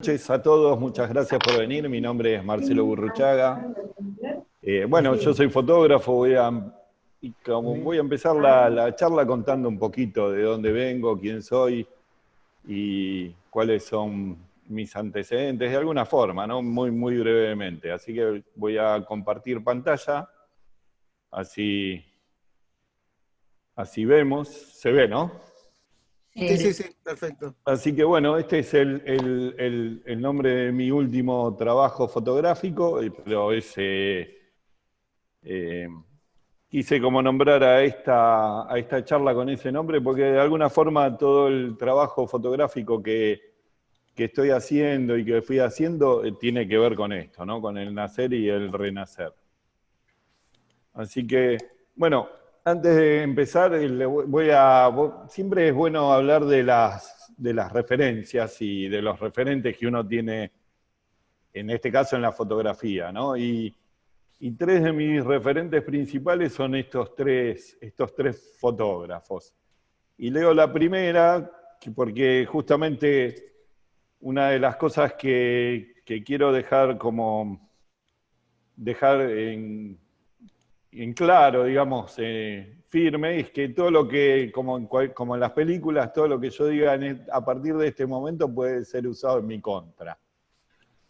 noches a todos, muchas gracias por venir. Mi nombre es Marcelo Gurruchaga. Bueno, yo soy fotógrafo, voy a empezar la charla contando un poquito de dónde vengo, quién soy y cuáles son mis antecedentes, de alguna forma, ¿no? Muy brevemente. Así que voy a compartir pantalla, así vemos, se ve, ¿no? Sí, perfecto. Así que bueno, este es el nombre de mi último trabajo fotográfico, pero quise como nombrar a esta charla con ese nombre, porque de alguna forma todo el trabajo fotográfico que estoy haciendo y que fui haciendo tiene que ver con esto, ¿no? Con el nacer y el renacer. Así que, bueno, antes de empezar, siempre es bueno hablar de las referencias y de los referentes que uno tiene, en este caso en la fotografía, ¿no? Y tres de mis referentes principales son estos tres fotógrafos. Y leo la primera, porque justamente una de las cosas que quiero dejar en claro, digamos, firme, es que todo lo que, como en las películas, todo lo que yo diga a partir de este momento puede ser usado en mi contra.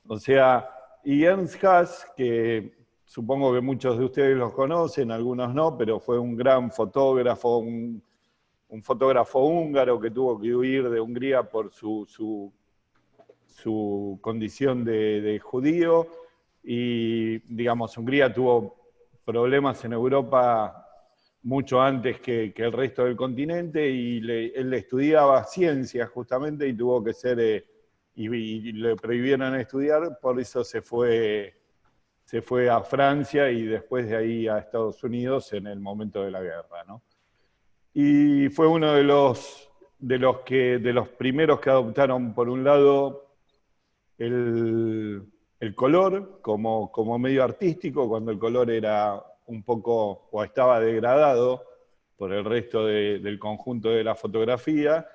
O sea, y Ernst Haas, que supongo que muchos de ustedes los conocen, algunos no, pero fue un gran fotógrafo, un fotógrafo húngaro que tuvo que huir de Hungría por su condición de judío, y digamos, Hungría tuvo problemas en Europa mucho antes que el resto del continente, y él estudiaba ciencias justamente y tuvo que ser, y le prohibieron estudiar, por eso se fue a Francia y después de ahí a Estados Unidos en el momento de la guerra, ¿no? Y fue uno de los primeros que adoptaron, por un lado, el color como medio artístico, cuando el color era un poco, o estaba degradado por el resto del conjunto de la fotografía.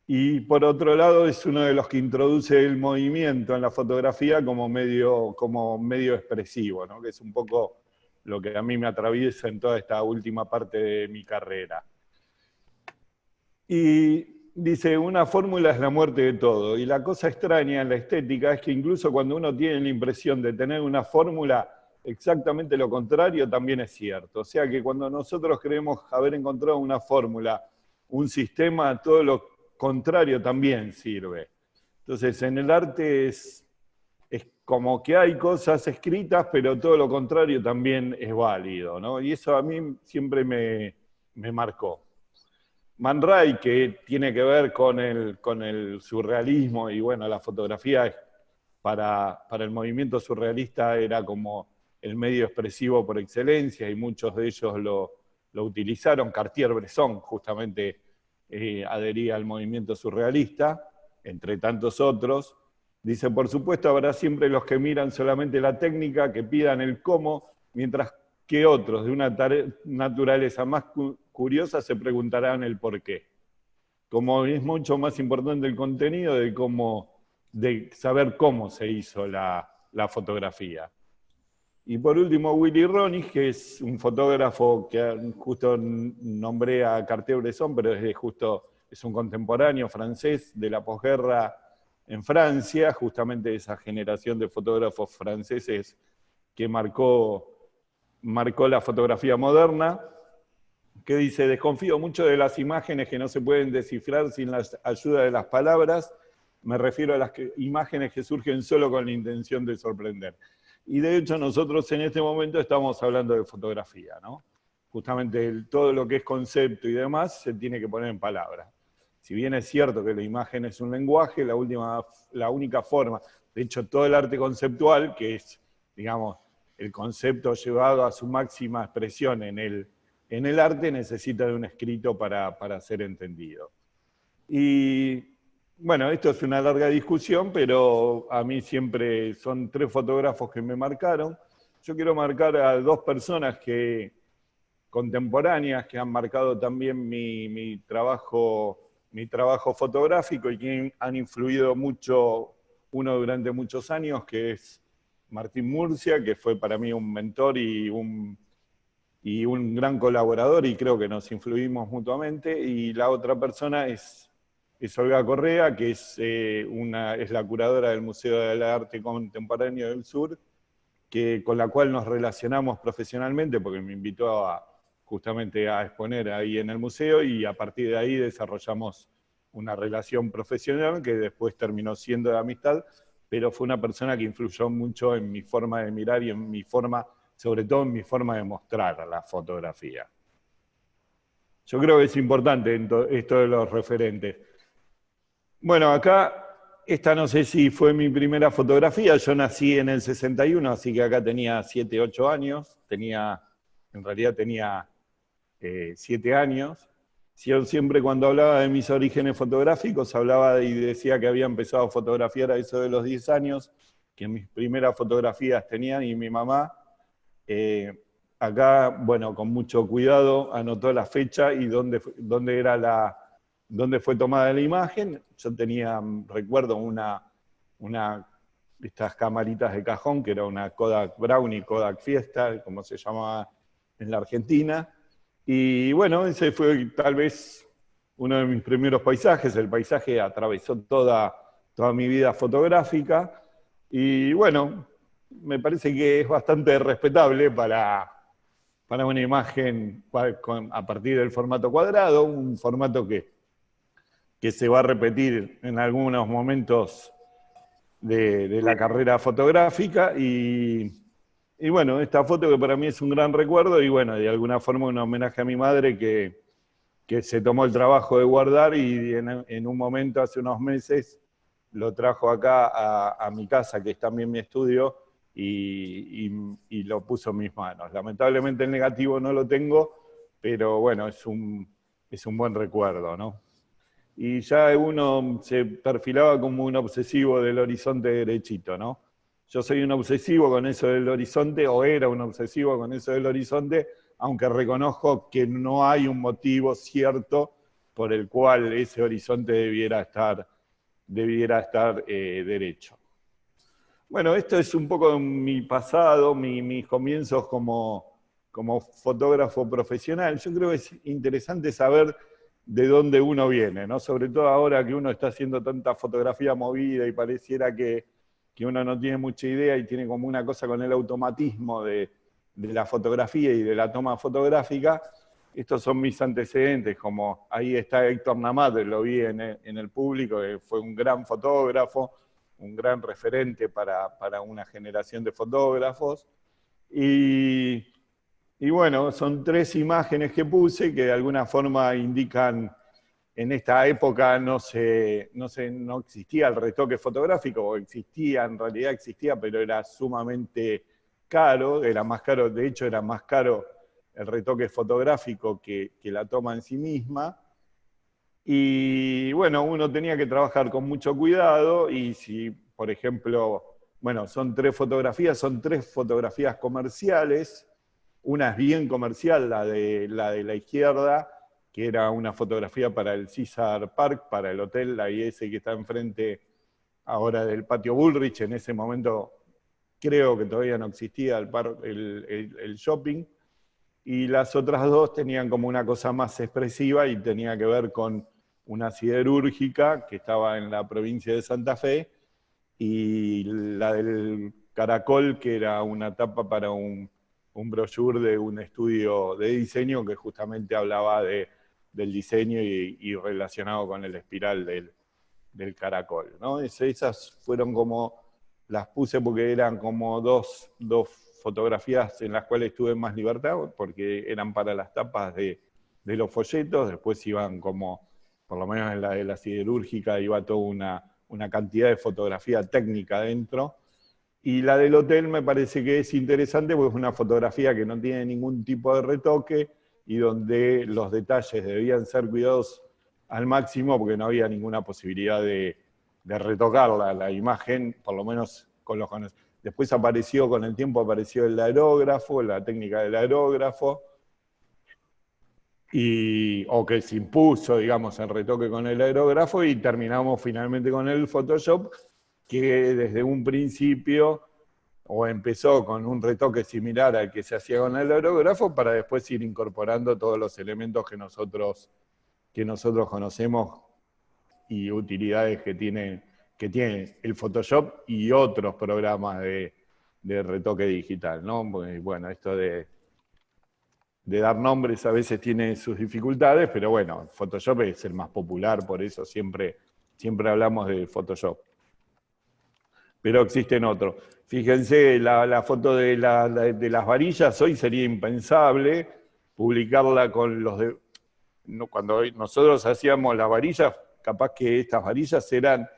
Y por otro lado es uno de los que introduce el movimiento en la fotografía como medio expresivo, ¿no? Que es un poco lo que a mí me atraviesa en toda esta última parte de mi carrera. Y dice, una fórmula es la muerte de todo. Y la cosa extraña en la estética es que incluso cuando uno tiene la impresión de tener una fórmula, exactamente lo contrario también es cierto. O sea que cuando nosotros creemos haber encontrado una fórmula, un sistema, todo lo contrario también sirve. Entonces, en el arte es como que hay cosas escritas, pero todo lo contrario también es válido, ¿no? Y eso a mí siempre me marcó. Man Ray, que tiene que ver con el surrealismo, y bueno, la fotografía para el movimiento surrealista era como el medio expresivo por excelencia, y muchos de ellos lo utilizaron. Cartier-Bresson justamente adhería al movimiento surrealista, entre tantos otros. Dice, por supuesto habrá siempre los que miran solamente la técnica, que pidan el cómo, mientras que otros de una naturaleza más curiosa se preguntarán el por qué. Como es mucho más importante el contenido de saber cómo se hizo la fotografía. Y por último, Willy Ronis, que es un fotógrafo que justo nombré a Cartier-Bresson, pero es un contemporáneo francés de la posguerra en Francia, justamente esa generación de fotógrafos franceses que marcó la fotografía moderna, que dice, desconfío mucho de las imágenes que no se pueden descifrar sin la ayuda de las palabras. Me refiero a las imágenes que surgen solo con la intención de sorprender. Y de hecho nosotros en este momento estamos hablando de fotografía, ¿no? Justamente todo lo que es concepto y demás se tiene que poner en palabras. Si bien es cierto que la imagen es un lenguaje, la única forma, de hecho todo el arte conceptual, que es, digamos, el concepto llevado a su máxima expresión en el arte, necesita de un escrito para ser entendido. Y bueno, esto es una larga discusión, pero a mí siempre son tres fotógrafos que me marcaron. Yo quiero marcar a dos personas contemporáneas que han marcado también mi trabajo fotográfico y que han influido mucho uno durante muchos años, que es Martín Murcia, que fue para mí un mentor y un gran colaborador, y creo que nos influimos mutuamente, y la otra persona es Olga Correa, que es la curadora del Museo del Arte Contemporáneo del Sur, con la cual nos relacionamos profesionalmente, porque me invitó justamente a exponer ahí en el museo, y a partir de ahí desarrollamos una relación profesional que después terminó siendo de amistad, pero fue una persona que influyó mucho en mi forma de mirar y en mi forma, sobre todo en mi forma de mostrar la fotografía. Yo creo que es importante esto de los referentes. Bueno, acá, esta no sé si fue mi primera fotografía, yo nací en el 61, así que acá tenía 7, 8 años, en realidad tenía 7 años. Yo siempre cuando hablaba de mis orígenes fotográficos, hablaba y decía que había empezado a fotografiar a eso de los 10 años, que mis primeras fotografías tenían, y mi mamá, acá, bueno, con mucho cuidado, anotó la fecha y dónde fue tomada la imagen. Yo tenía, recuerdo, estas camaritas de cajón, que era una Kodak Brownie, Kodak Fiesta, como se llamaba en la Argentina. Y bueno, ese fue tal vez uno de mis primeros paisajes. El paisaje atravesó toda mi vida fotográfica. Y bueno, me parece que es bastante respetable para una imagen a partir del formato cuadrado, un formato que se va a repetir en algunos momentos de la carrera fotográfica. Y bueno, esta foto que para mí es un gran recuerdo, y bueno, de alguna forma un homenaje a mi madre que se tomó el trabajo de guardar, y en un momento, hace unos meses, lo trajo acá a mi casa, que es también mi estudio, y lo puso en mis manos. Lamentablemente el negativo no lo tengo, pero bueno, es un buen recuerdo, ¿no? Y ya uno se perfilaba como un obsesivo del horizonte derechito, ¿no? Yo soy un obsesivo con eso del horizonte, o era un obsesivo con eso del horizonte, aunque reconozco que no hay un motivo cierto por el cual ese horizonte debiera estar derecho. Bueno, esto es un poco mi pasado, mis comienzos como fotógrafo profesional. Yo creo que es interesante saber de dónde uno viene, ¿no? Sobre todo ahora que uno está haciendo tanta fotografía movida y pareciera que uno no tiene mucha idea y tiene como una cosa con el automatismo de la fotografía y de la toma fotográfica. Estos son mis antecedentes, como ahí está Héctor Namat, lo vi en el público, que fue un gran fotógrafo, un gran referente para una generación de fotógrafos. Y bueno, son 3 imágenes que puse que de alguna forma indican, en esta época no existía el retoque fotográfico, o en realidad existía, pero era sumamente caro, era más caro, de hecho era más caro el retoque fotográfico que la toma en sí misma. Y bueno, uno tenía que trabajar con mucho cuidado, y si, por ejemplo, bueno, son 3 fotografías comerciales. Una es bien comercial, la de la izquierda, que era una fotografía para el Caesar Park, para el hotel, la IS que está enfrente ahora del Patio Bullrich. En ese momento creo que todavía no existía el shopping. Y las otras 2 tenían como una cosa más expresiva y tenía que ver con una siderúrgica que estaba en la provincia de Santa Fe, y la del Caracol, que era una tapa para un brochure de un estudio de diseño que justamente hablaba del diseño y relacionado con el espiral del caracol, ¿no? Esas fueron como, las puse porque eran como dos fotografías en las cuales tuve más libertad, porque eran para las tapas de los folletos. Después iban como, por lo menos en la de la siderúrgica, iba toda una cantidad de fotografía técnica dentro. Y la del hotel me parece que es interesante porque es una fotografía que no tiene ningún tipo de retoque y donde los detalles debían ser cuidados al máximo porque no había ninguna posibilidad de retocarla, la imagen, por lo menos con los conocidos. Después con el tiempo apareció el aerógrafo, la técnica del aerógrafo, o que se impuso, digamos, el retoque con el aerógrafo, y terminamos finalmente con el Photoshop, que desde un principio o empezó con un retoque similar al que se hacía con el aerógrafo para después ir incorporando todos los elementos que nosotros conocemos y utilidades que tiene el Photoshop y otros programas de retoque digital, ¿no? Porque, bueno, esto de dar nombres a veces tiene sus dificultades, pero bueno, Photoshop es el más popular, por eso siempre hablamos de Photoshop. Pero existen otros. Fíjense, la foto de las varillas, hoy sería impensable publicarla con los de... Cuando nosotros hacíamos las varillas, capaz que estas varillas eran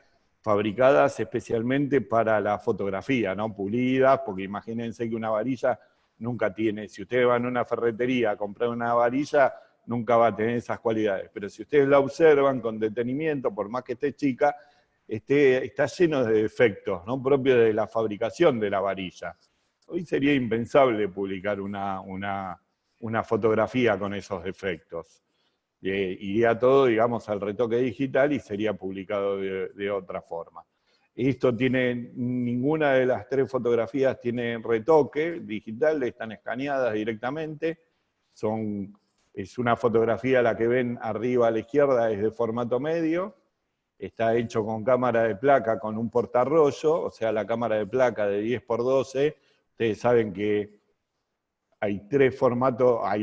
fabricadas especialmente para la fotografía, ¿no? Pulidas, porque imagínense que una varilla nunca tiene, si ustedes van a una ferretería a comprar una varilla, nunca va a tener esas cualidades. Pero si ustedes la observan con detenimiento, por más que esté chica, está lleno de defectos, ¿no? Propios de la fabricación de la varilla. Hoy sería impensable publicar una fotografía con esos defectos. Iría todo, digamos, al retoque digital y sería publicado de otra forma. Ninguna de las tres fotografías tiene retoque digital, están escaneadas directamente. Es una fotografía, la que ven arriba a la izquierda es de formato medio, está hecho con cámara de placa con un portarrollo, o sea, la cámara de placa de 10x12, ustedes saben que hay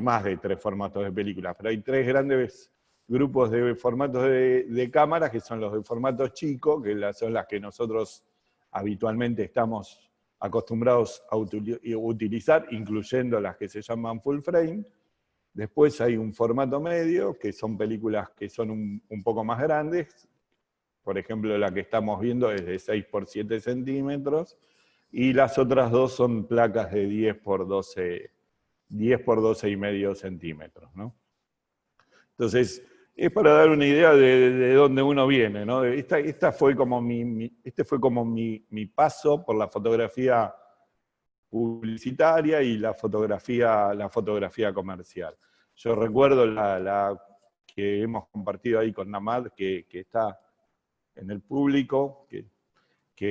más de tres formatos de películas, pero hay tres grandes grupos de formatos de cámaras, que son los de formato chico, que son las que nosotros habitualmente estamos acostumbrados a utilizar, incluyendo las que se llaman full frame. Después hay un formato medio, que son películas que son un poco más grandes. Por ejemplo, la que estamos viendo es de 6x7 centímetros, y las otras dos son placas de 10x12,5 centímetros, ¿no? Entonces, es para dar una idea de dónde uno viene, ¿no? Este fue como mi paso por la fotografía publicitaria y la fotografía comercial. Yo recuerdo la que hemos compartido ahí con Namad, que está en el público, que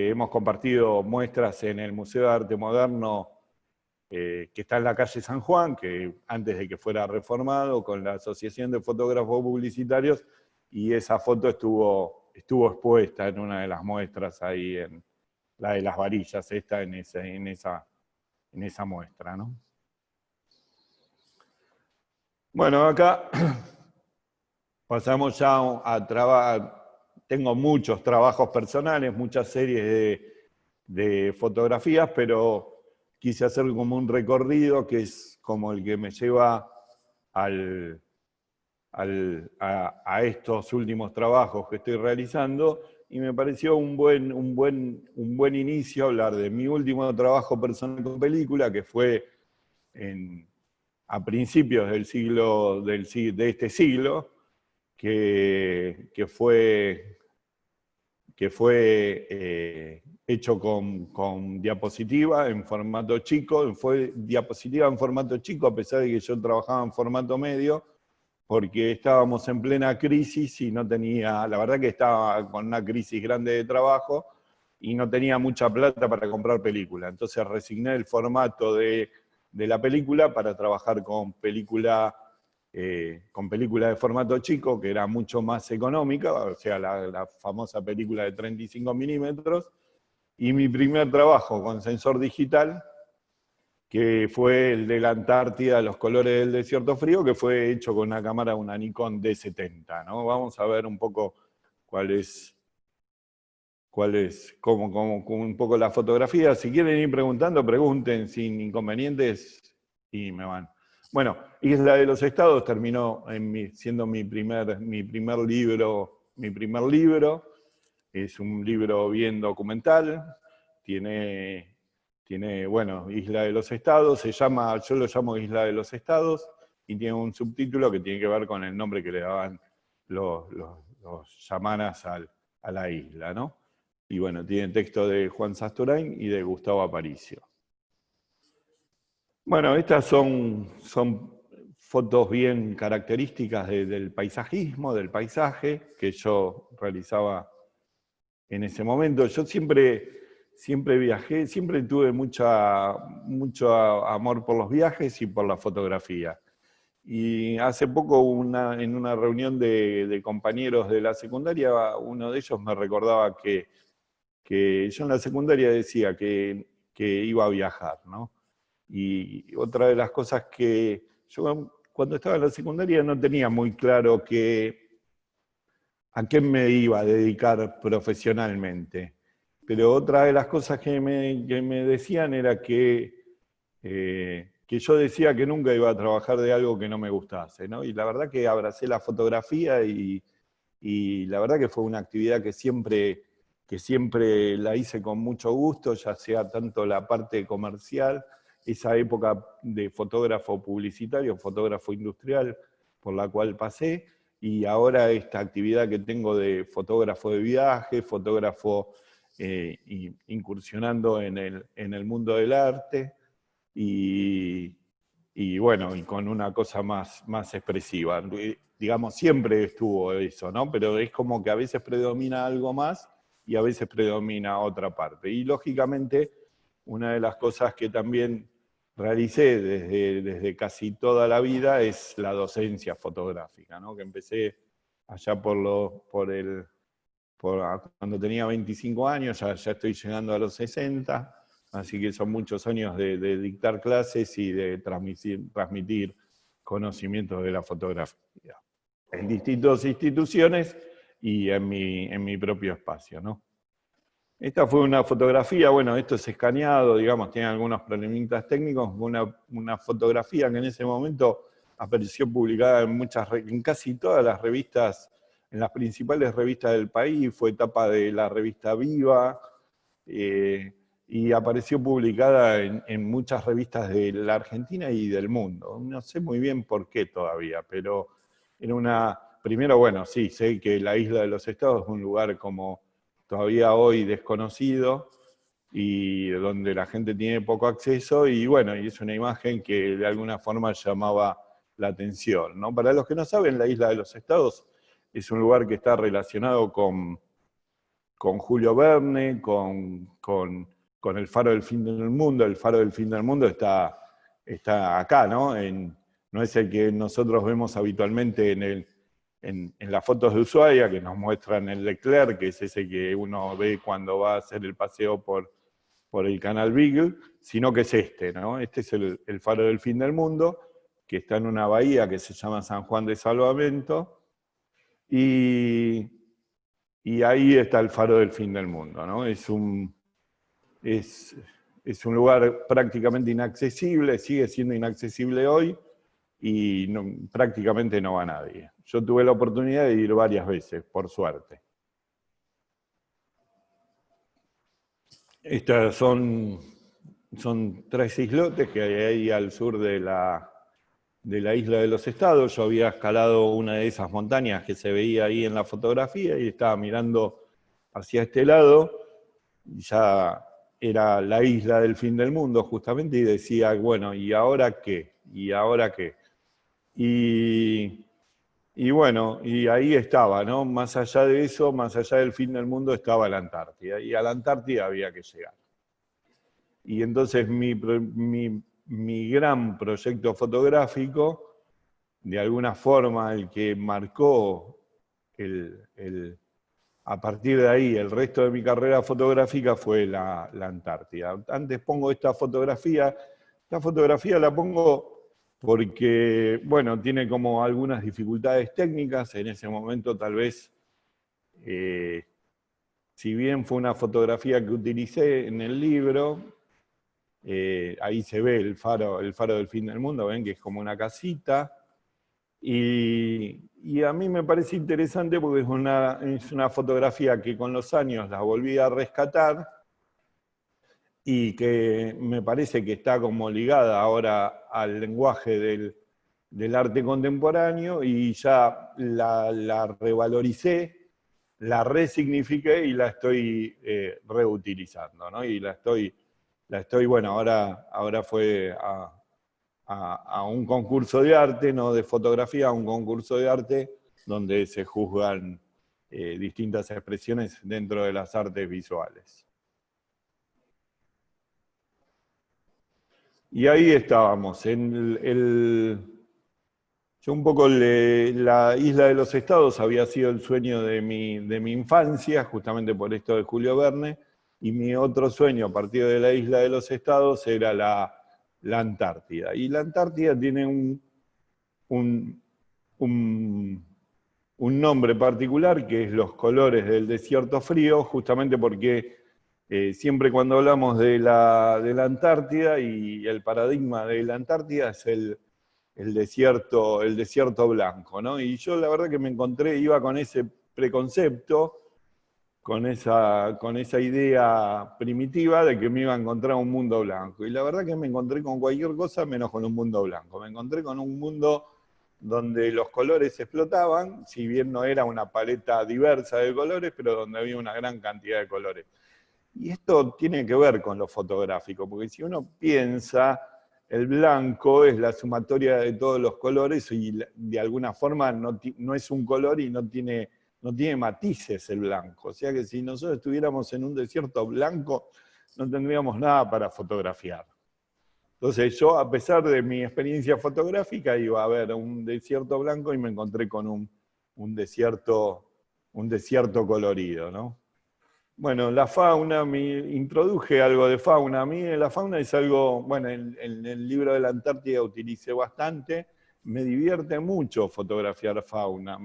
hemos compartido muestras en el Museo de Arte Moderno, que está en la calle San Juan, que antes de que fuera reformado, con la Asociación de Fotógrafos Publicitarios, y esa foto estuvo expuesta en una de las muestras ahí, en la de las varillas, en esa muestra, ¿no? Bueno, acá pasamos ya a trabajar. Tengo muchos trabajos personales, muchas series de fotografías, pero quise hacer como un recorrido que es como el que me lleva a estos últimos trabajos que estoy realizando, y me pareció un buen inicio hablar de mi último trabajo personal con película, que fue a principios de este siglo, que fue hecho con diapositiva en formato chico. Fue diapositiva en formato chico, a pesar de que yo trabajaba en formato medio, porque estábamos en plena crisis y no tenía, la verdad que estaba con una crisis grande de trabajo y no tenía mucha plata para comprar película. Entonces resigné el formato de la película para trabajar con película de formato chico, que era mucho más económica, o sea, la famosa película de 35 milímetros, y mi primer trabajo con sensor digital, que fue el de la Antártida, los colores del desierto frío, que fue hecho con una cámara, una Nikon D70, ¿no? Vamos a ver un poco como un poco la fotografía. Si quieren ir preguntando, pregunten sin inconvenientes y me van. Bueno, Isla de los Estados terminó siendo mi primer libro. Es un libro bien documental, bueno, Isla de los Estados, yo lo llamo Isla de los Estados, y tiene un subtítulo que tiene que ver con el nombre que le daban los yamanas a la isla, ¿no? Y bueno, tiene texto de Juan Sasturain y de Gustavo Aparicio. Bueno, estas son fotos bien características del paisajismo, del paisaje, que yo realizaba en ese momento. Yo siempre viajé, siempre tuve mucho amor por los viajes y por la fotografía. Y hace poco, en una reunión de compañeros de la secundaria, uno de ellos me recordaba que yo en la secundaria decía que iba a viajar, ¿no? Y otra de las cosas que yo cuando estaba en la secundaria no tenía muy claro a qué me iba a dedicar profesionalmente. Pero otra de las cosas que me decían era que yo decía que nunca iba a trabajar de algo que no me gustase, ¿no? Y la verdad que abracé la fotografía y la verdad que fue una actividad que siempre la hice con mucho gusto, ya sea tanto la parte comercial, esa época de fotógrafo publicitario, fotógrafo industrial, por la cual pasé, y ahora esta actividad que tengo de fotógrafo de viaje, fotógrafo incursionando en el mundo del arte, y bueno, y con una cosa más expresiva. Digamos, siempre estuvo eso, ¿no? Pero es como que a veces predomina algo más y a veces predomina otra parte. Y lógicamente, una de las cosas que también realicé desde casi toda la vida es la docencia fotográfica, ¿no? Que empecé allá cuando tenía 25 años, ya estoy llegando a los 60, así que son muchos años de dictar clases y de transmitir conocimientos de la fotografía en distintas instituciones y en mi propio espacio, ¿no? Esta fue una fotografía, bueno, esto es escaneado, digamos, tiene algunos problemitas técnicos, una fotografía que en ese momento apareció publicada en casi todas las revistas, en las principales revistas del país, fue etapa de la revista Viva, y apareció publicada en muchas revistas de la Argentina y del mundo. No sé muy bien por qué todavía, pero era primero, bueno, sí, sé que la Isla de los Estados es un lugar como todavía hoy desconocido y donde la gente tiene poco acceso, y bueno, y es una imagen que de alguna forma llamaba la atención, ¿no? Para los que no saben, la Isla de los Estados es un lugar que está relacionado con Julio Verne, con el Faro del Fin del Mundo. El Faro del Fin del Mundo está acá, ¿no? No es el que nosotros vemos habitualmente en las fotos de Ushuaia, que nos muestran el Leclerc, que es ese que uno ve cuando va a hacer el paseo por el Canal Beagle, sino que es este, ¿no? Este es el Faro del Fin del Mundo, que está en una bahía que se llama San Juan de Salvamento, y ahí está el Faro del Fin del Mundo, ¿no? Es un lugar prácticamente inaccesible, sigue siendo inaccesible hoy, y prácticamente no va nadie. Yo tuve la oportunidad de ir varias veces, por suerte. Estas son 3 islotes que hay ahí al sur de la Isla de los Estados. Yo había escalado una de esas montañas que se veía ahí en la fotografía y estaba mirando hacia este lado, y ya era la isla del fin del mundo justamente, y decía, bueno, ¿y ahora qué? ¿Y ahora qué? Y bueno, y ahí estaba, ¿no? Más allá de eso, más allá del fin del mundo, estaba la Antártida, y a la Antártida había que llegar. Y entonces mi gran proyecto fotográfico, de alguna forma el que marcó a partir de ahí el resto de mi carrera fotográfica, fue la Antártida. Antes pongo esta fotografía la pongo porque, bueno, tiene como algunas dificultades técnicas. En ese momento tal vez, si bien fue una fotografía que utilicé en el libro, ahí se ve el faro del fin del mundo, ven que es como una casita, y a mí me parece interesante porque es una fotografía que con los años la volví a rescatar, y que me parece que está como ligada ahora al lenguaje del arte contemporáneo, y ya la revaloricé, la resignifiqué y la estoy reutilizando, ¿no? Y la estoy, bueno, ahora fue a un concurso de arte, no de fotografía, a un concurso de arte donde se juzgan distintas expresiones dentro de las artes visuales. Y ahí estábamos, yo un poco la Isla de los Estados había sido el sueño de mi infancia, justamente por esto de Julio Verne, y mi otro sueño a partir de la Isla de los Estados era la Antártida. Y la Antártida tiene un nombre particular, que es los colores del desierto frío, justamente porque siempre cuando hablamos de la Antártida y el paradigma de la Antártida es el desierto blanco, ¿no? Y yo la verdad que me encontré, iba con ese preconcepto, con esa idea primitiva de que me iba a encontrar un mundo blanco. Y la verdad que me encontré con cualquier cosa menos con un mundo blanco. Me encontré con un mundo donde los colores explotaban, si bien no era una paleta diversa de colores, pero donde había una gran cantidad de colores. Y esto tiene que ver con lo fotográfico, porque si uno piensa, el blanco es la sumatoria de todos los colores y de alguna forma no es un color y no tiene matices el blanco. O sea que si nosotros estuviéramos en un desierto blanco, no tendríamos nada para fotografiar. Entonces yo, a pesar de mi experiencia fotográfica, iba a ver un desierto blanco y me encontré con un desierto colorido, ¿no? Bueno, la fauna, introduje algo de fauna. A mí la fauna es algo, bueno, en el libro de la Antártida utilicé bastante. Me divierte mucho fotografiar fauna,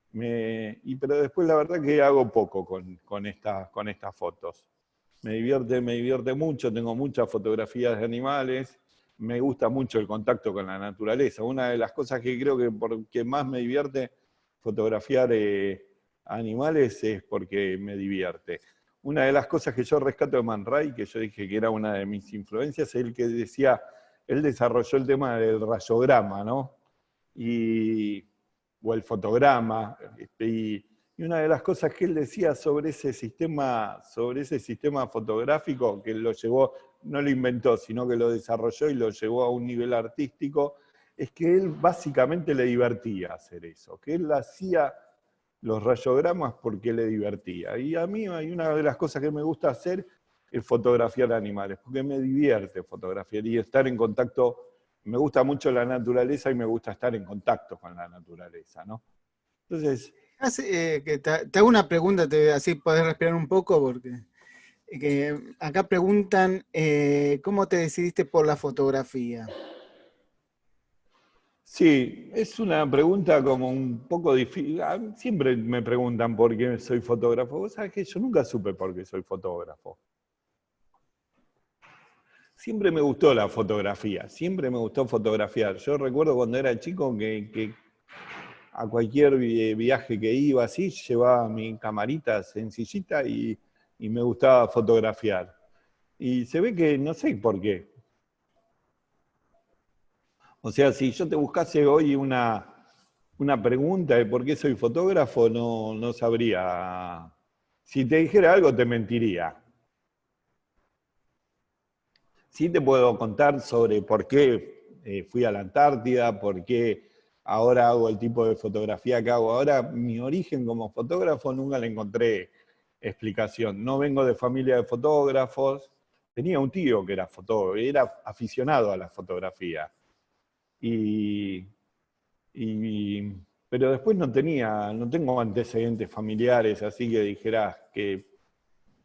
pero después la verdad que hago poco con estas fotos. Me divierte mucho, tengo muchas fotografías de animales, me gusta mucho el contacto con la naturaleza. Una de las cosas que creo que más me divierte fotografiar animales es porque me divierte. Una de las cosas que yo rescato de Man Ray, que yo dije que era una de mis influencias, es el que decía, él desarrolló el tema del rayograma, ¿no? O el fotograma, y una de las cosas que él decía sobre ese sistema fotográfico, que lo llevó, no lo inventó, sino que lo desarrolló y lo llevó a un nivel artístico, es que él básicamente le divertía hacer eso, que él hacía los rayogramas porque le divertía. Y a mí hay una de las cosas que me gusta hacer es fotografiar animales, porque me divierte fotografiar y estar en contacto. Me gusta mucho la naturaleza y me gusta estar en contacto con la naturaleza, ¿no? Entonces, te hago una pregunta, así podés respirar un poco, porque acá preguntan, ¿cómo te decidiste por la fotografía? sí, es una pregunta como un poco difícil. Siempre me preguntan por qué soy fotógrafo. Vos sabés que yo nunca supe por qué soy fotógrafo. Siempre me gustó la fotografía, siempre me gustó fotografiar. Yo recuerdo cuando era chico que a cualquier viaje que iba así, llevaba mi camarita sencillita y me gustaba fotografiar. Y se ve que no sé por qué. O sea, si yo te buscase hoy una pregunta de por qué soy fotógrafo, no sabría. Si te dijera algo, te mentiría. Sí te puedo contar sobre por qué fui a la Antártida, por qué ahora hago el tipo de fotografía que hago ahora. Mi origen como fotógrafo nunca le encontré explicación. No vengo de familia de fotógrafos. Tenía un tío que era fotógrafo, era aficionado a la fotografía. Pero después no tengo antecedentes familiares, así que dijeras que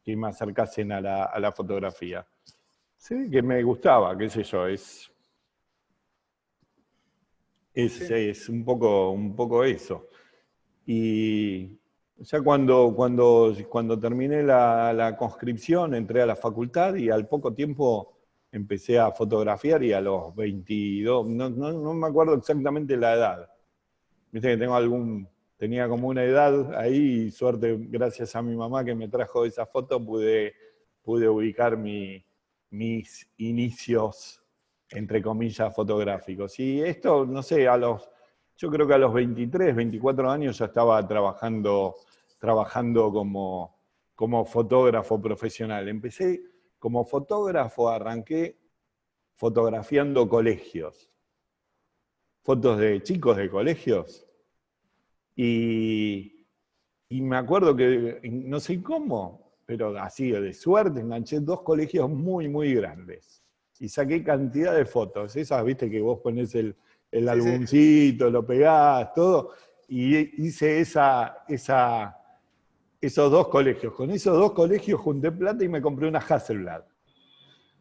me acercasen a la fotografía. Sí, que me gustaba, qué sé yo, es un poco eso. Y ya cuando terminé la conscripción, entré a la facultad y al poco tiempo empecé a fotografiar y a los 22, no me acuerdo exactamente la edad. Viste que tenía como una edad ahí y suerte, gracias a mi mamá que me trajo esa foto, pude ubicar mis inicios, entre comillas, fotográficos. Y esto, no sé, yo creo que a los 23, 24 años ya estaba trabajando como fotógrafo profesional. Empecé como fotógrafo, arranqué fotografiando colegios, fotos de chicos de colegios, y Y me acuerdo que, no sé cómo, pero así de suerte, enganché 2 colegios muy, muy grandes. Y saqué cantidad de fotos. Esas, viste, que vos ponés el Sí, sí. albumcito, lo pegás, todo. Y hice esos 2 colegios. Con esos 2 colegios junté plata y me compré una Hasselblad.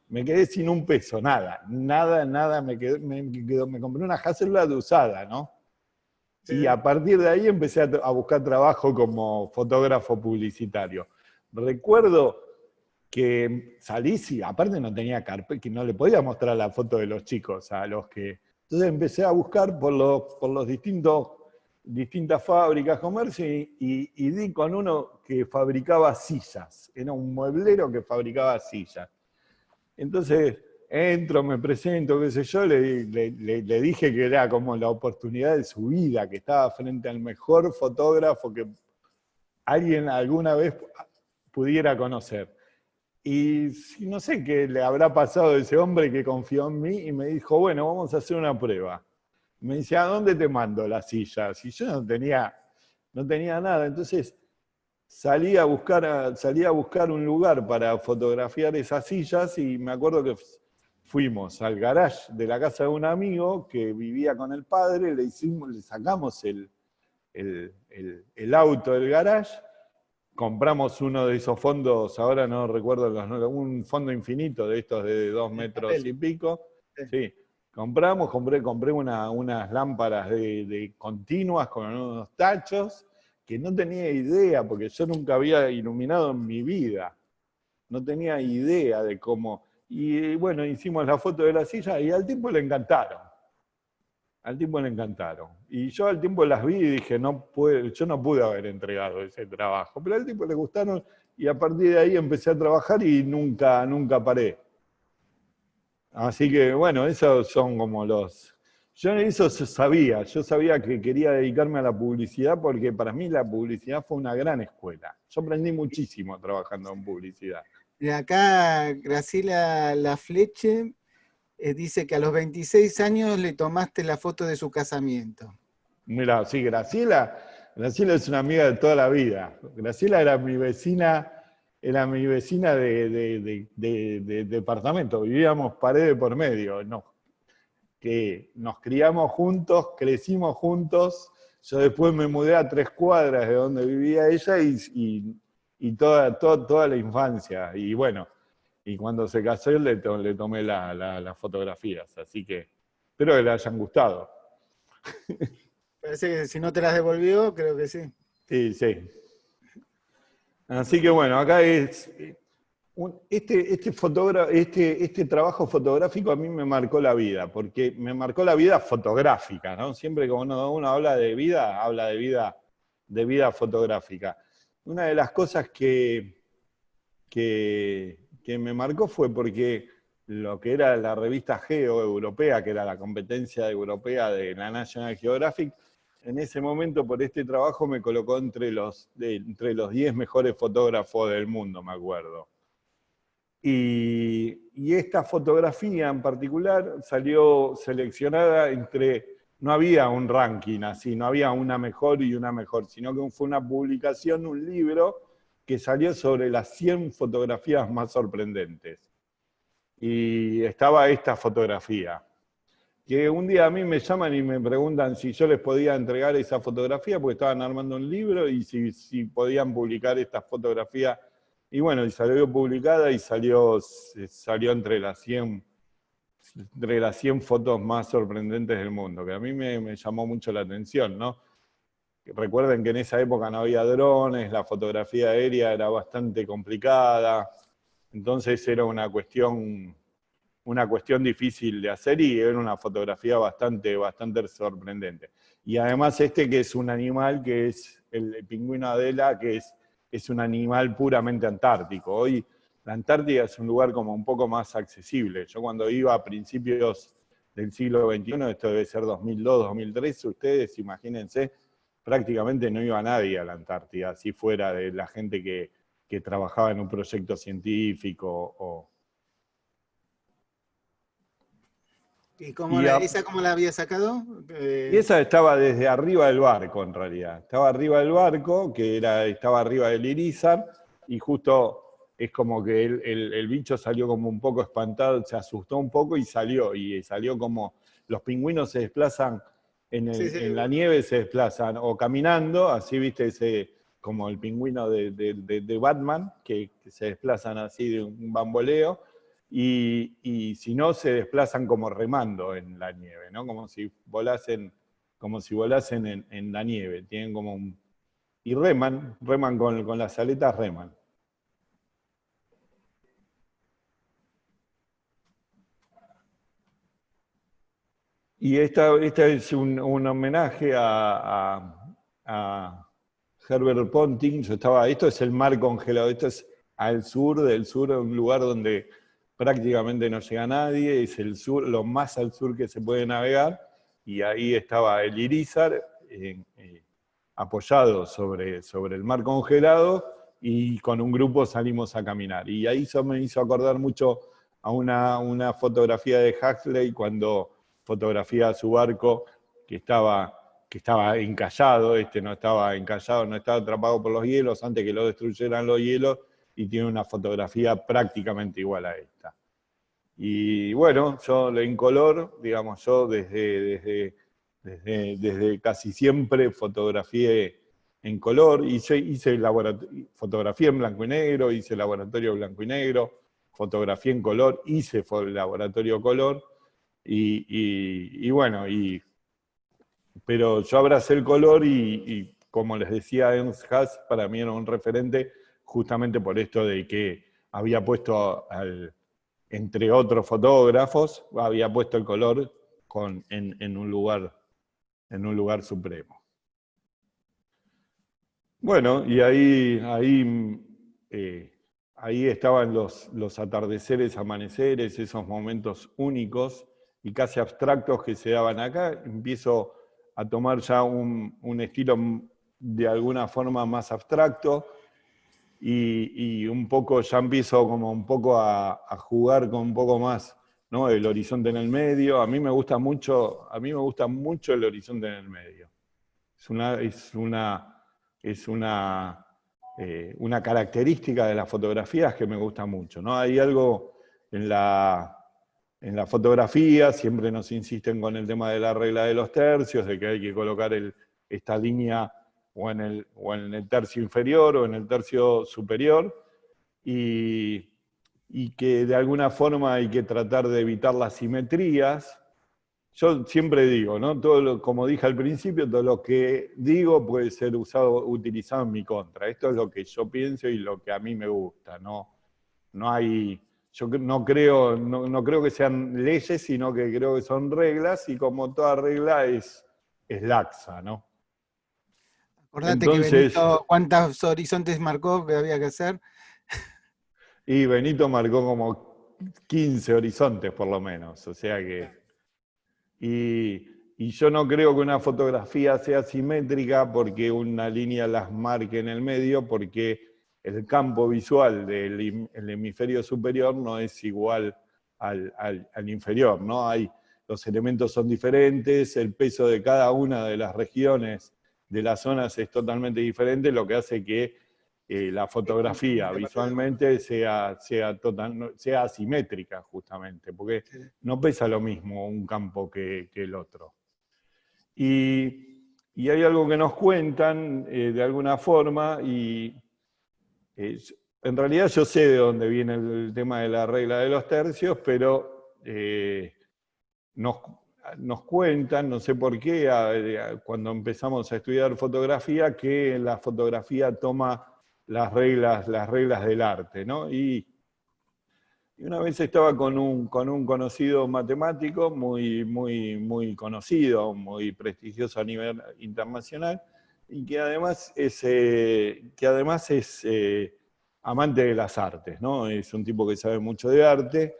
Me quedé sin un peso, nada, nada, me compré una Hasselblad usada, ¿no? Sí, Y sí. a partir de ahí empecé a buscar trabajo como fotógrafo publicitario. Recuerdo que salí, y aparte no tenía carpeta, que no le podía mostrar la foto de los chicos a los que... Entonces empecé a buscar por los distintas fábricas, comercios, y di con uno que fabricaba sillas. Era un mueblero que fabricaba sillas. Entonces entro, me presento, qué sé yo, le dije que era como la oportunidad de su vida, que estaba frente al mejor fotógrafo que alguien alguna vez pudiera conocer. Y no sé qué le habrá pasado a ese hombre que confió en mí y me dijo, bueno, vamos a hacer una prueba. Me dice, ¿a dónde te mando las sillas? Y yo no tenía nada. Entonces salí a buscar un lugar para fotografiar esas sillas y me acuerdo que fuimos al garage de la casa de un amigo que vivía con el padre, le sacamos el auto del garage, compramos uno de esos fondos, ahora no recuerdo un fondo infinito de estos de 2 metros y Papel. pico, Sí. sí. Compré unas lámparas de continuas con unos tachos que no tenía idea, porque yo nunca había iluminado en mi vida. No tenía idea de cómo. Y bueno, hicimos la foto de la silla y al tiempo le encantaron. Al tiempo le encantaron. Y yo al tiempo las vi y dije, yo no pude haber entregado ese trabajo. Pero al tiempo le gustaron y a partir de ahí empecé a trabajar y nunca paré. Así que bueno, esos son como los... yo sabía que quería dedicarme a la publicidad porque para mí la publicidad fue una gran escuela. Yo aprendí muchísimo trabajando en publicidad. Y acá Graciela La Fleche dice que a los 26 años le tomaste la foto de su casamiento. Mira, sí, Graciela es una amiga de toda la vida. Graciela era mi vecina de departamento, vivíamos pared por medio, que nos criamos juntos, crecimos juntos. Yo después me mudé a 3 cuadras de donde vivía ella y toda la infancia. Y bueno, y cuando se casó le tomé las fotografías, así que espero que le hayan gustado. Parece que si no te las devolvió, creo que sí. Sí, sí. Así que bueno, acá es... Este trabajo fotográfico a mí me marcó la vida, porque me marcó la vida fotográfica, ¿no? Siempre que uno habla de vida fotográfica. Una de las cosas que me marcó fue porque lo que era la revista Geo europea, que era la competencia europea de la National Geographic, en ese momento por este trabajo me colocó entre los 10 mejores fotógrafos del mundo, me acuerdo. Y esta fotografía en particular salió seleccionada no había un ranking así, no había una mejor y una mejor, sino que fue una publicación, un libro que salió sobre las 100 fotografías más sorprendentes. Y estaba esta fotografía, que un día a mí me llaman y me preguntan si yo les podía entregar esa fotografía, porque estaban armando un libro, y si podían publicar esta fotografía. Y bueno, y salió publicada y salió entre las 100 fotos más sorprendentes del mundo, que a mí me llamó mucho la atención, ¿no? Recuerden que en esa época no había drones, la fotografía aérea era bastante complicada, entonces era una cuestión difícil de hacer y era una fotografía bastante sorprendente. Y además que es un animal que es el pingüino Adela, que es un animal puramente antártico. Hoy la Antártida es un lugar como un poco más accesible. Yo cuando iba a principios del siglo XXI, esto debe ser 2002, 2003, ustedes imagínense, prácticamente no iba nadie a la Antártida, si fuera de la gente que trabajaba en un proyecto científico o... ¿Y Y, a- esa cómo la había sacado? y esa estaba desde arriba del barco, en realidad. Estaba arriba del barco, estaba arriba del Irizar, y justo es como que el bicho salió como un poco espantado, se asustó un poco y salió como los pingüinos se desplazan Sí, sí. en la nieve, se desplazan o caminando, así viste como el pingüino de Batman, que se desplazan así de un bamboleo, y si no, se desplazan como remando en la nieve, ¿no? Como si volasen en la nieve. Tienen como un. Y reman con las aletas, reman. Y esta es un homenaje a Herbert Ponting. Esto es el mar congelado, esto es al sur del sur, un lugar donde prácticamente no llega nadie, es el sur, lo más al sur que se puede navegar, y ahí estaba el Irizar apoyado sobre el mar congelado, y con un grupo salimos a caminar. Y ahí eso me hizo acordar mucho a una fotografía de Huxley cuando fotografía su barco que estaba encallado, no estaba encallado, no estaba atrapado por los hielos antes que lo destruyeran los hielos, y tiene una fotografía prácticamente igual a esta. Y bueno, yo en color, digamos, yo desde casi siempre fotografié en color, hice fotografía en blanco y negro, hice laboratorio blanco y negro, fotografié en color, hice laboratorio color, y bueno, pero yo abracé el color y como les decía Ernst Haas, para mí era un referente justamente por esto de que había puesto, entre otros fotógrafos, había puesto el color en un lugar supremo. Bueno, y ahí estaban los atardeceres, amaneceres, esos momentos únicos y casi abstractos que se daban acá. Empiezo a tomar ya un estilo de alguna forma más abstracto, y un poco ya empiezo como un poco a jugar con un poco más, ¿no? El horizonte en el medio. A mí me gusta mucho el horizonte en el medio. Es una característica de las fotografías que me gusta mucho, ¿no? Hay algo en la fotografía, siempre nos insisten con el tema de la regla de los tercios, de que hay que colocar esta línea o en el tercio inferior o en el tercio superior, y, y que de alguna forma hay que tratar de evitar las simetrías. Yo siempre digo, ¿no? Como dije al principio, todo lo que digo puede ser utilizado en mi contra. Esto es lo que yo pienso y lo que a mí me gusta. No hay, yo no creo que sean leyes, sino que creo que son reglas, y como toda regla es laxa, ¿no? Acordate que Entonces, Benito, ¿cuántos horizontes marcó que había que hacer? y Benito marcó como 15 horizontes por lo menos, o sea que. Y yo no creo que una fotografía sea simétrica porque una línea las marque en el medio, porque el campo visual del hemisferio superior no es igual al inferior, ¿no? Los elementos son diferentes, el peso de cada una de las regiones de las zonas es totalmente diferente, lo que hace que la fotografía visualmente sea asimétrica, justamente, porque no pesa lo mismo un campo que el otro. Y hay algo que nos cuentan de alguna forma, y en realidad yo sé de dónde viene el tema de la regla de los tercios, pero nos, nos cuentan, no sé por qué, cuando empezamos a estudiar fotografía, que la fotografía toma las reglas del arte, ¿no? Y una vez estaba con un conocido matemático muy conocido, muy prestigioso a nivel internacional, y que además es amante de las artes, ¿no? Es un tipo que sabe mucho de arte.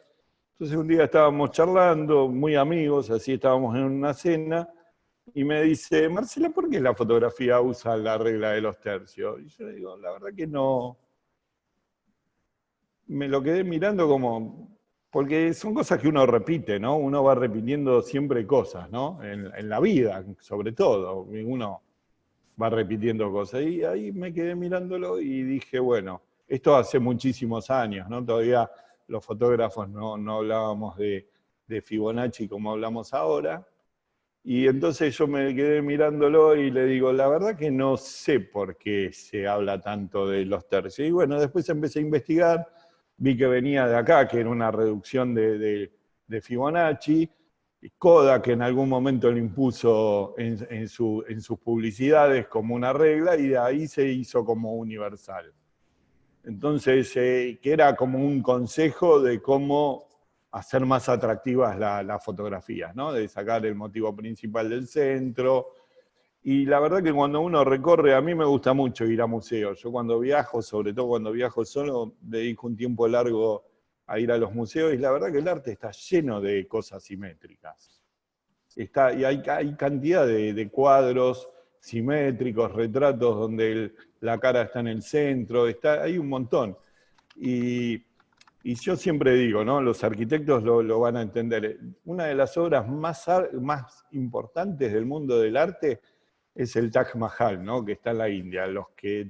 Entonces un día estábamos charlando, muy amigos, así estábamos en una cena, y me dice: Marcela, ¿por qué la fotografía usa la regla de los tercios? Y yo le digo: la verdad que no. Me lo quedé mirando como, Porque son cosas que uno repite, ¿no? Uno va repitiendo siempre cosas, ¿no? En la vida, sobre todo, uno va repitiendo cosas. Y ahí me quedé mirándolo y dije, bueno, esto hace muchísimos años, ¿no? Todavía los fotógrafos no hablábamos de Fibonacci como hablamos ahora. Y entonces yo me quedé mirándolo y le digo, la verdad que no sé por qué se habla tanto de los tercios. Y bueno, después empecé a investigar, vi que venía de acá, que era una reducción de Fibonacci. Kodak en algún momento lo impuso en sus publicidades como una regla y de ahí se hizo como universal. Entonces, que era como un consejo de cómo hacer más atractivas las fotografías, ¿no? De sacar el motivo principal del centro. Y la verdad que cuando uno recorre, a mí me gusta mucho ir a museos. Yo cuando viajo, sobre todo cuando viajo solo, dedico un tiempo largo a ir a los museos y la verdad que el arte está lleno de cosas simétricas. Y hay cantidad de cuadros simétricos, retratos donde la cara está en el centro, hay un montón. Y yo siempre digo, ¿no? Los arquitectos lo van a entender. Una de las obras más importantes del mundo del arte es el Taj Mahal, ¿no? Que está en la India. Los que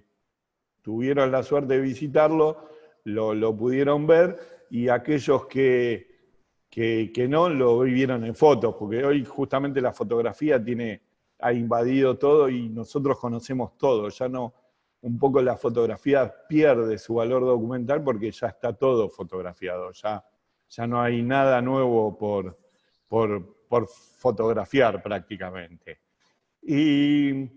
tuvieron la suerte de visitarlo lo pudieron ver y aquellos que no lo vivieron en fotos, porque hoy justamente la fotografía ha invadido todo y nosotros conocemos todo, ya no, un poco la fotografía pierde su valor documental porque ya está todo fotografiado, ya no hay nada nuevo por fotografiar prácticamente. Y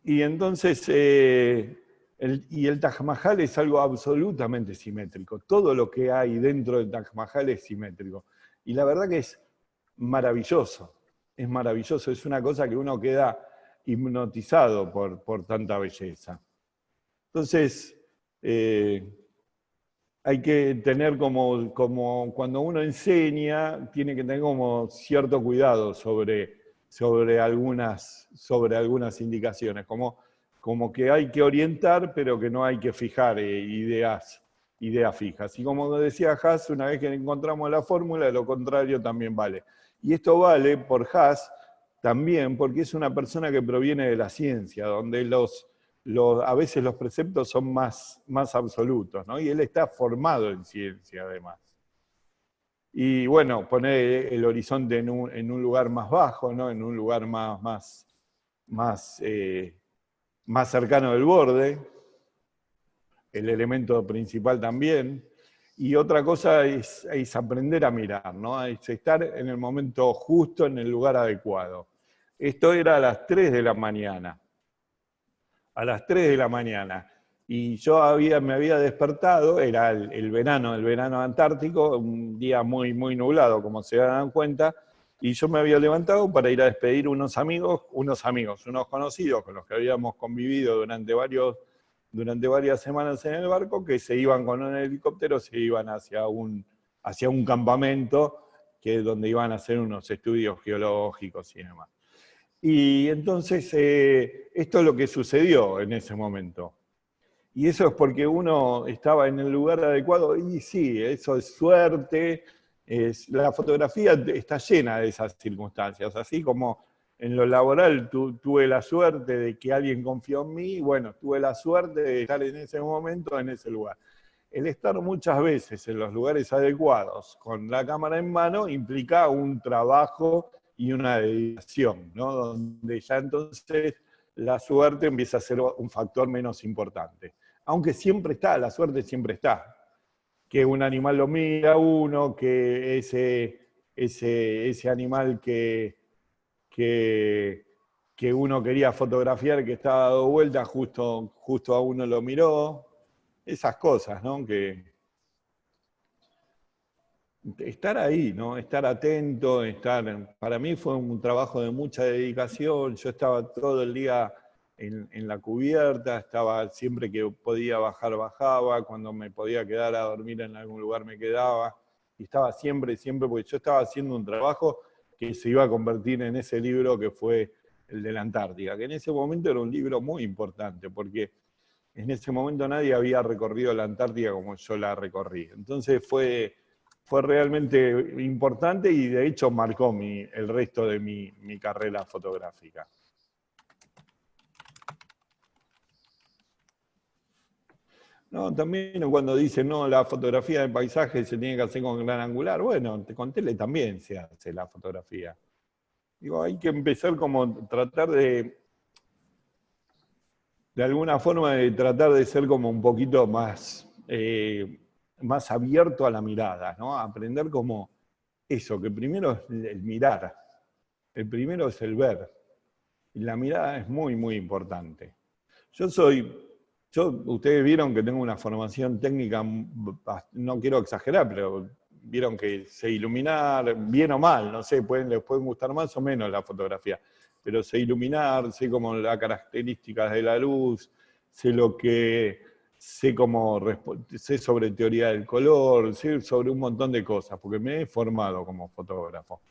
entonces, el Taj Mahal es algo absolutamente simétrico. Todo lo que hay dentro del Taj Mahal es simétrico. Y la verdad que es maravilloso. Es maravilloso. Es una cosa que uno queda hipnotizado por tanta belleza. Entonces, hay que tener como cuando uno enseña, tiene que tener como cierto cuidado sobre algunas indicaciones, como que hay que orientar, pero que no hay que fijar ideas fijas. Y como decía Haas, una vez que encontramos la fórmula, lo contrario también vale. Y esto vale por Haas también porque es una persona que proviene de la ciencia, donde a veces los preceptos son más absolutos, ¿no? Y él está formado en ciencia, además. Y bueno, poner el horizonte en un lugar más bajo, ¿no? En un lugar más cercano del borde, el elemento principal también. Y otra cosa es aprender a mirar, ¿no? Es estar en el momento justo, en el lugar adecuado. Esto era a las 3 de la mañana. A las 3 de la mañana. Y yo me había despertado, era el verano antártico, un día muy nublado, como se dan cuenta, y yo me había levantado para ir a despedir unos conocidos con los que habíamos convivido durante varias semanas en el barco, que se iban con un helicóptero, se iban hacia un campamento donde iban a hacer unos estudios geológicos y demás. Y entonces, esto es lo que sucedió en ese momento. Y eso es porque uno estaba en el lugar adecuado, y sí, eso es suerte. La fotografía está llena de esas circunstancias, así como en lo laboral tuve la suerte de que alguien confió en mí, bueno, tuve la suerte de estar en ese momento, en ese lugar. El estar muchas veces en los lugares adecuados, con la cámara en mano, implica un trabajo y una dedicación, ¿no? Donde ya entonces la suerte empieza a ser un factor menos importante. Aunque siempre está, la suerte siempre está. Que un animal lo mira a uno, que ese animal que uno quería fotografiar, que estaba dado vuelta, justo a uno lo miró. Esas cosas, ¿no? Que estar ahí, ¿no? Estar atento, para mí fue un trabajo de mucha dedicación. Yo estaba todo el día en la cubierta, estaba siempre que podía bajar, bajaba, cuando me podía quedar a dormir en algún lugar me quedaba, y estaba siempre, porque yo estaba haciendo un trabajo que se iba a convertir en ese libro que fue el de la Antártida, que en ese momento era un libro muy importante, porque en ese momento nadie había recorrido la Antártida como yo la recorrí. Entonces fue fue realmente importante y de hecho marcó el resto de mi carrera fotográfica. No, también cuando dicen, no, la fotografía de paisaje se tiene que hacer con gran angular. Bueno, con tele también se hace la fotografía. Digo, hay que empezar como tratar de alguna forma, de tratar de ser como un poquito más, más abierto a la mirada, ¿no? Aprender como eso, que primero es el mirar. El primero es el ver. Y la mirada es muy, muy importante. Ustedes vieron que tengo una formación técnica, no quiero exagerar, pero vieron que sé iluminar, bien o mal, no sé, les pueden gustar más o menos la fotografía, pero sé iluminar, sé como las características de la luz, sé sé sobre teoría del color, sé sobre un montón de cosas, porque me he formado como fotógrafo.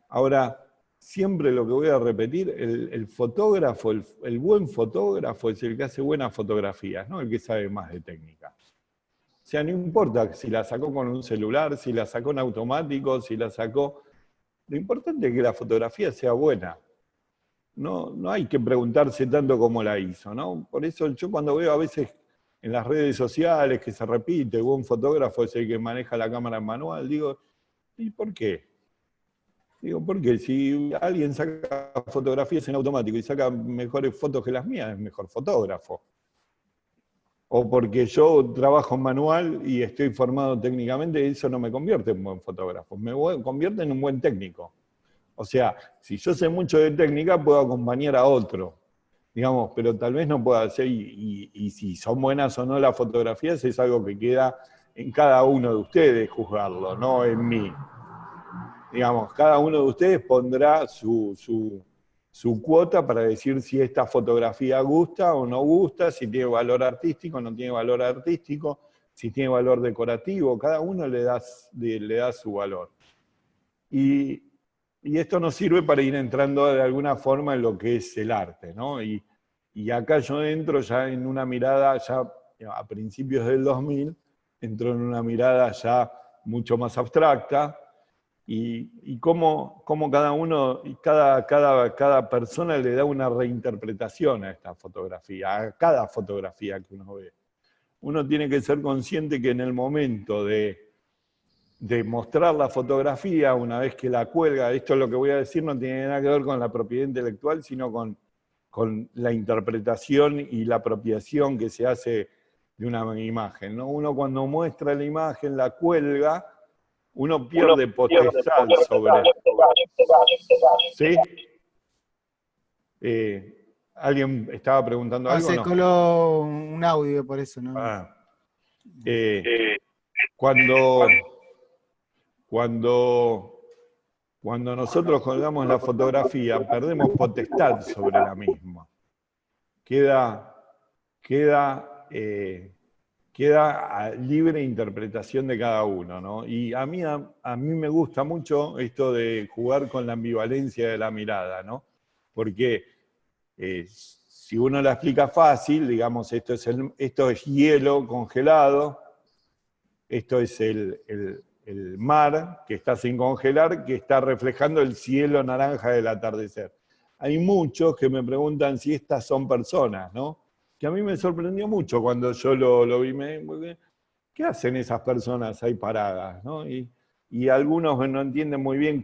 Ahora, siempre lo que voy a repetir, el fotógrafo, el buen fotógrafo es el que hace buenas fotografías, no el que sabe más de técnica. O sea, no importa si la sacó con un celular, si la sacó en automático, si la sacó... Lo importante es que la fotografía sea buena. No hay que preguntarse tanto cómo la hizo, ¿no? Por eso yo cuando veo a veces en las redes sociales que se repite, el buen fotógrafo es el que maneja la cámara en manual, digo, ¿y por qué? Digo, porque si alguien saca fotografías en automático y saca mejores fotos que las mías, es mejor fotógrafo. O porque yo trabajo en manual y estoy formado técnicamente, eso no me convierte en buen fotógrafo, me convierte en un buen técnico. O sea, si yo sé mucho de técnica, puedo acompañar a otro, digamos, pero tal vez no pueda hacer, y si son buenas o no las fotografías, es algo que queda en cada uno de ustedes juzgarlo, no en mí. Digamos, cada uno de ustedes pondrá su cuota para decir si esta fotografía gusta o no gusta, si tiene valor artístico o no tiene valor artístico, si tiene valor decorativo, cada uno le da su valor. Y esto nos sirve para ir entrando de alguna forma en lo que es el arte, ¿no? Y acá yo entro ya en una mirada, ya a principios del 2000, entro en una mirada ya mucho más abstracta, y cómo cada uno, cada persona le da una reinterpretación a esta fotografía, a cada fotografía que uno ve. Uno tiene que ser consciente que en el momento de mostrar la fotografía, una vez que la cuelga, esto es lo que voy a decir, no tiene nada que ver con la propiedad intelectual, sino con la interpretación y la apropiación que se hace de una imagen, ¿no? Uno cuando muestra la imagen, la cuelga, uno pierde potestad sobre... ¿Sí? ¿Alguien estaba preguntando algo o Se no? coló un audio por eso, ¿no? Ah. Cuando nosotros colgamos la fotografía, perdemos potestad sobre la misma. Queda a libre interpretación de cada uno, ¿no? Y a mí me gusta mucho esto de jugar con la ambivalencia de la mirada, ¿no? Porque si uno la explica fácil, digamos, esto es hielo congelado, esto es el mar que está sin congelar, que está reflejando el cielo naranja del atardecer. Hay muchos que me preguntan si estas son personas, ¿no? Que a mí me sorprendió mucho cuando yo lo vi. ¿Qué hacen esas personas ahí paradas, ¿no? Y algunos no entienden muy bien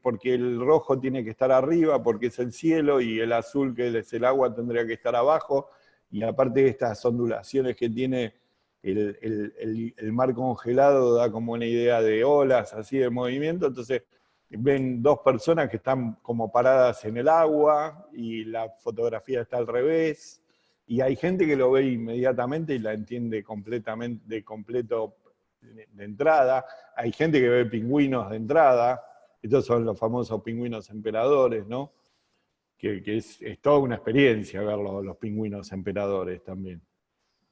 porque el rojo tiene que estar arriba, porque es el cielo, y el azul, que es el agua, tendría que estar abajo, y aparte de estas ondulaciones que tiene el mar congelado, da como una idea de olas, así de movimiento, entonces ven dos personas que están como paradas en el agua, y la fotografía está al revés, y hay gente que lo ve inmediatamente y la entiende completamente, de entrada. Hay gente que ve pingüinos de entrada. Estos son los famosos pingüinos emperadores, ¿no? Que es toda una experiencia ver los pingüinos emperadores también.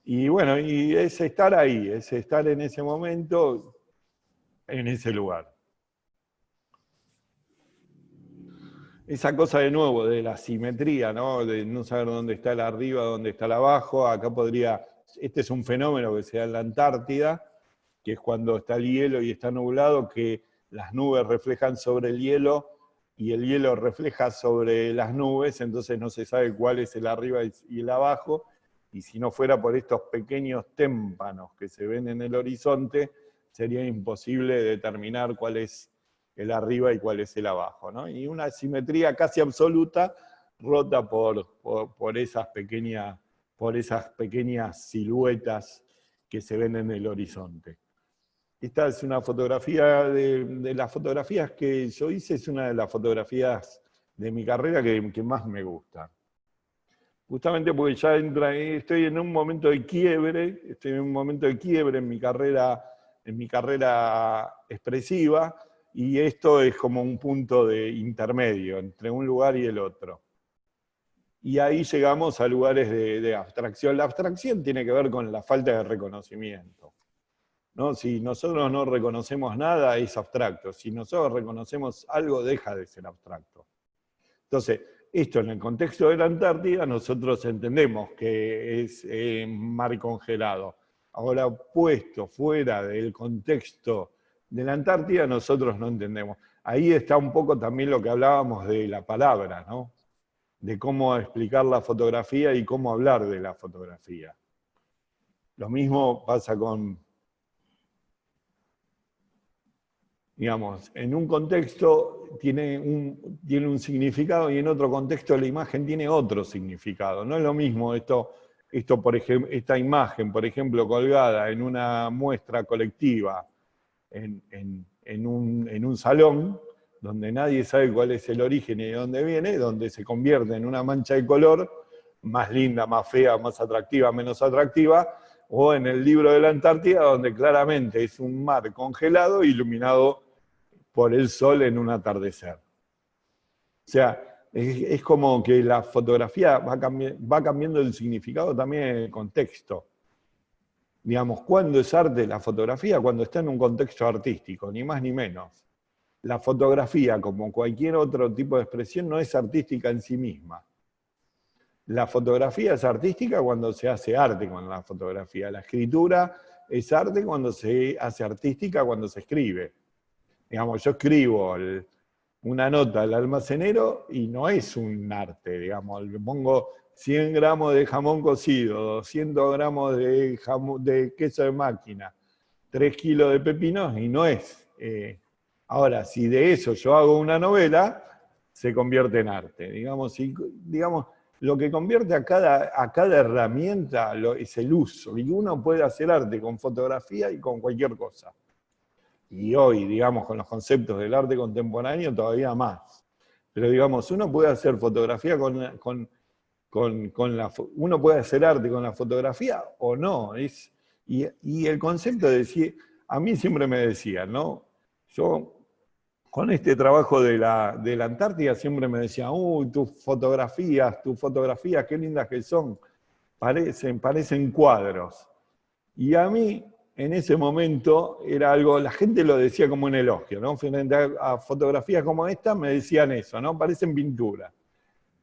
Y bueno, y es estar ahí, es estar en ese momento, en ese lugar. Esa cosa de nuevo, de la simetría, ¿no? De no saber dónde está el arriba, dónde está el abajo. Acá este es un fenómeno que se da en la Antártida, que es cuando está el hielo y está nublado, que las nubes reflejan sobre el hielo y el hielo refleja sobre las nubes, entonces no se sabe cuál es el arriba y el abajo, y si no fuera por estos pequeños témpanos que se ven en el horizonte, sería imposible determinar cuál es el arriba y cuál es el abajo, ¿no? Y una simetría casi absoluta rota por esas pequeñas siluetas que se ven en el horizonte. Esta es una fotografía de las fotografías que yo hice, es una de las fotografías de mi carrera que más me gusta. Justamente porque ya estoy en un momento de quiebre, en mi carrera expresiva, y esto es como un punto de intermedio entre un lugar y el otro. Y ahí llegamos a lugares de abstracción. La abstracción tiene que ver con la falta de reconocimiento, ¿no? Si nosotros no reconocemos nada, es abstracto. Si nosotros reconocemos algo, deja de ser abstracto. Entonces, esto en el contexto de la Antártida, nosotros entendemos que es mar congelado. Ahora, puesto fuera del contexto de la Antártida, nosotros no entendemos. Ahí está un poco también lo que hablábamos de la palabra, ¿no? De cómo explicar la fotografía y cómo hablar de la fotografía. Lo mismo pasa con, digamos, en un contexto tiene un significado y en otro contexto la imagen tiene otro significado. No es lo mismo por ejemplo, esta imagen, por ejemplo, colgada en una muestra colectiva en un salón, donde nadie sabe cuál es el origen y de dónde viene, donde se convierte en una mancha de color, más linda, más fea, más atractiva, menos atractiva, o en el libro de la Antártida, donde claramente es un mar congelado iluminado por el sol en un atardecer. O sea, es como que la fotografía va cambiando el significado también en el contexto. Digamos, ¿cuándo es arte la fotografía? Cuando está en un contexto artístico, ni más ni menos. La fotografía, como cualquier otro tipo de expresión, no es artística en sí misma. La fotografía es artística cuando se hace arte con la fotografía. La escritura es arte cuando se hace artística, cuando se escribe. Digamos, yo escribo una nota al almacenero y no es un arte, digamos. Le pongo 100 gramos de jamón cocido, 200 gramos de queso de máquina, 3 kilos de pepinos y no es. Ahora, si de eso yo hago una novela, se convierte en arte. Digamos, lo que convierte a cada herramienta es el uso. Y uno puede hacer arte con fotografía y con cualquier cosa. Y hoy, digamos, con los conceptos del arte contemporáneo, todavía más. Pero, digamos, uno puede hacer fotografía uno puede hacer arte con la fotografía o no. Y el concepto de decir, a mí siempre me decían, ¿no? Yo, con este trabajo de la Antártida, siempre me decían, uy, tus fotografías, qué lindas que son, parecen cuadros. Y a mí, en ese momento, era algo, la gente lo decía como un elogio, ¿no? Frente a fotografías como esta, me decían eso, ¿no? Parecen pintura.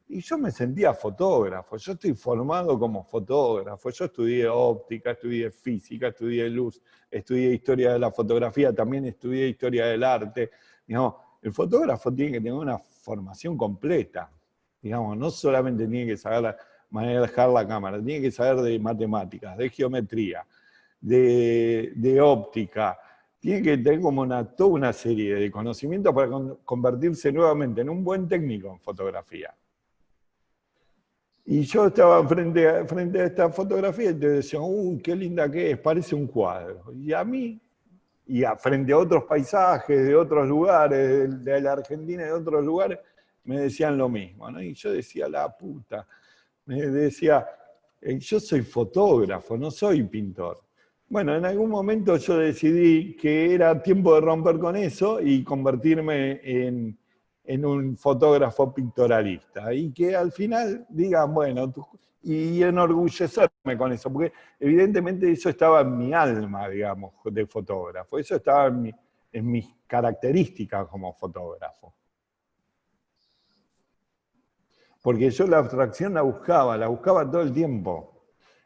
Y yo me sentía fotógrafo, yo estoy formado como fotógrafo, yo estudié óptica, estudié física, estudié luz, estudié historia de la fotografía, también estudié historia del arte. Digamos, el fotógrafo tiene que tener una formación completa, digamos, no solamente tiene que saber manejar la cámara, tiene que saber de matemáticas, de geometría, de óptica, tiene que tener como toda una serie de conocimientos para convertirse nuevamente en un buen técnico en fotografía. Y yo estaba frente a esta fotografía y te decían, uy, qué linda que es, parece un cuadro. Y a mí, frente a otros paisajes de otros lugares, de la Argentina y de otros lugares, me decían lo mismo, ¿no? Y yo decía, la puta, me decía, yo soy fotógrafo, no soy pintor. Bueno, en algún momento yo decidí que era tiempo de romper con eso y convertirme en un fotógrafo pictorialista. Y que al final digan, bueno, y enorgullecerme con eso, porque evidentemente eso estaba en mi alma, digamos, de fotógrafo. Eso estaba en mis características como fotógrafo. Porque yo la abstracción la buscaba todo el tiempo.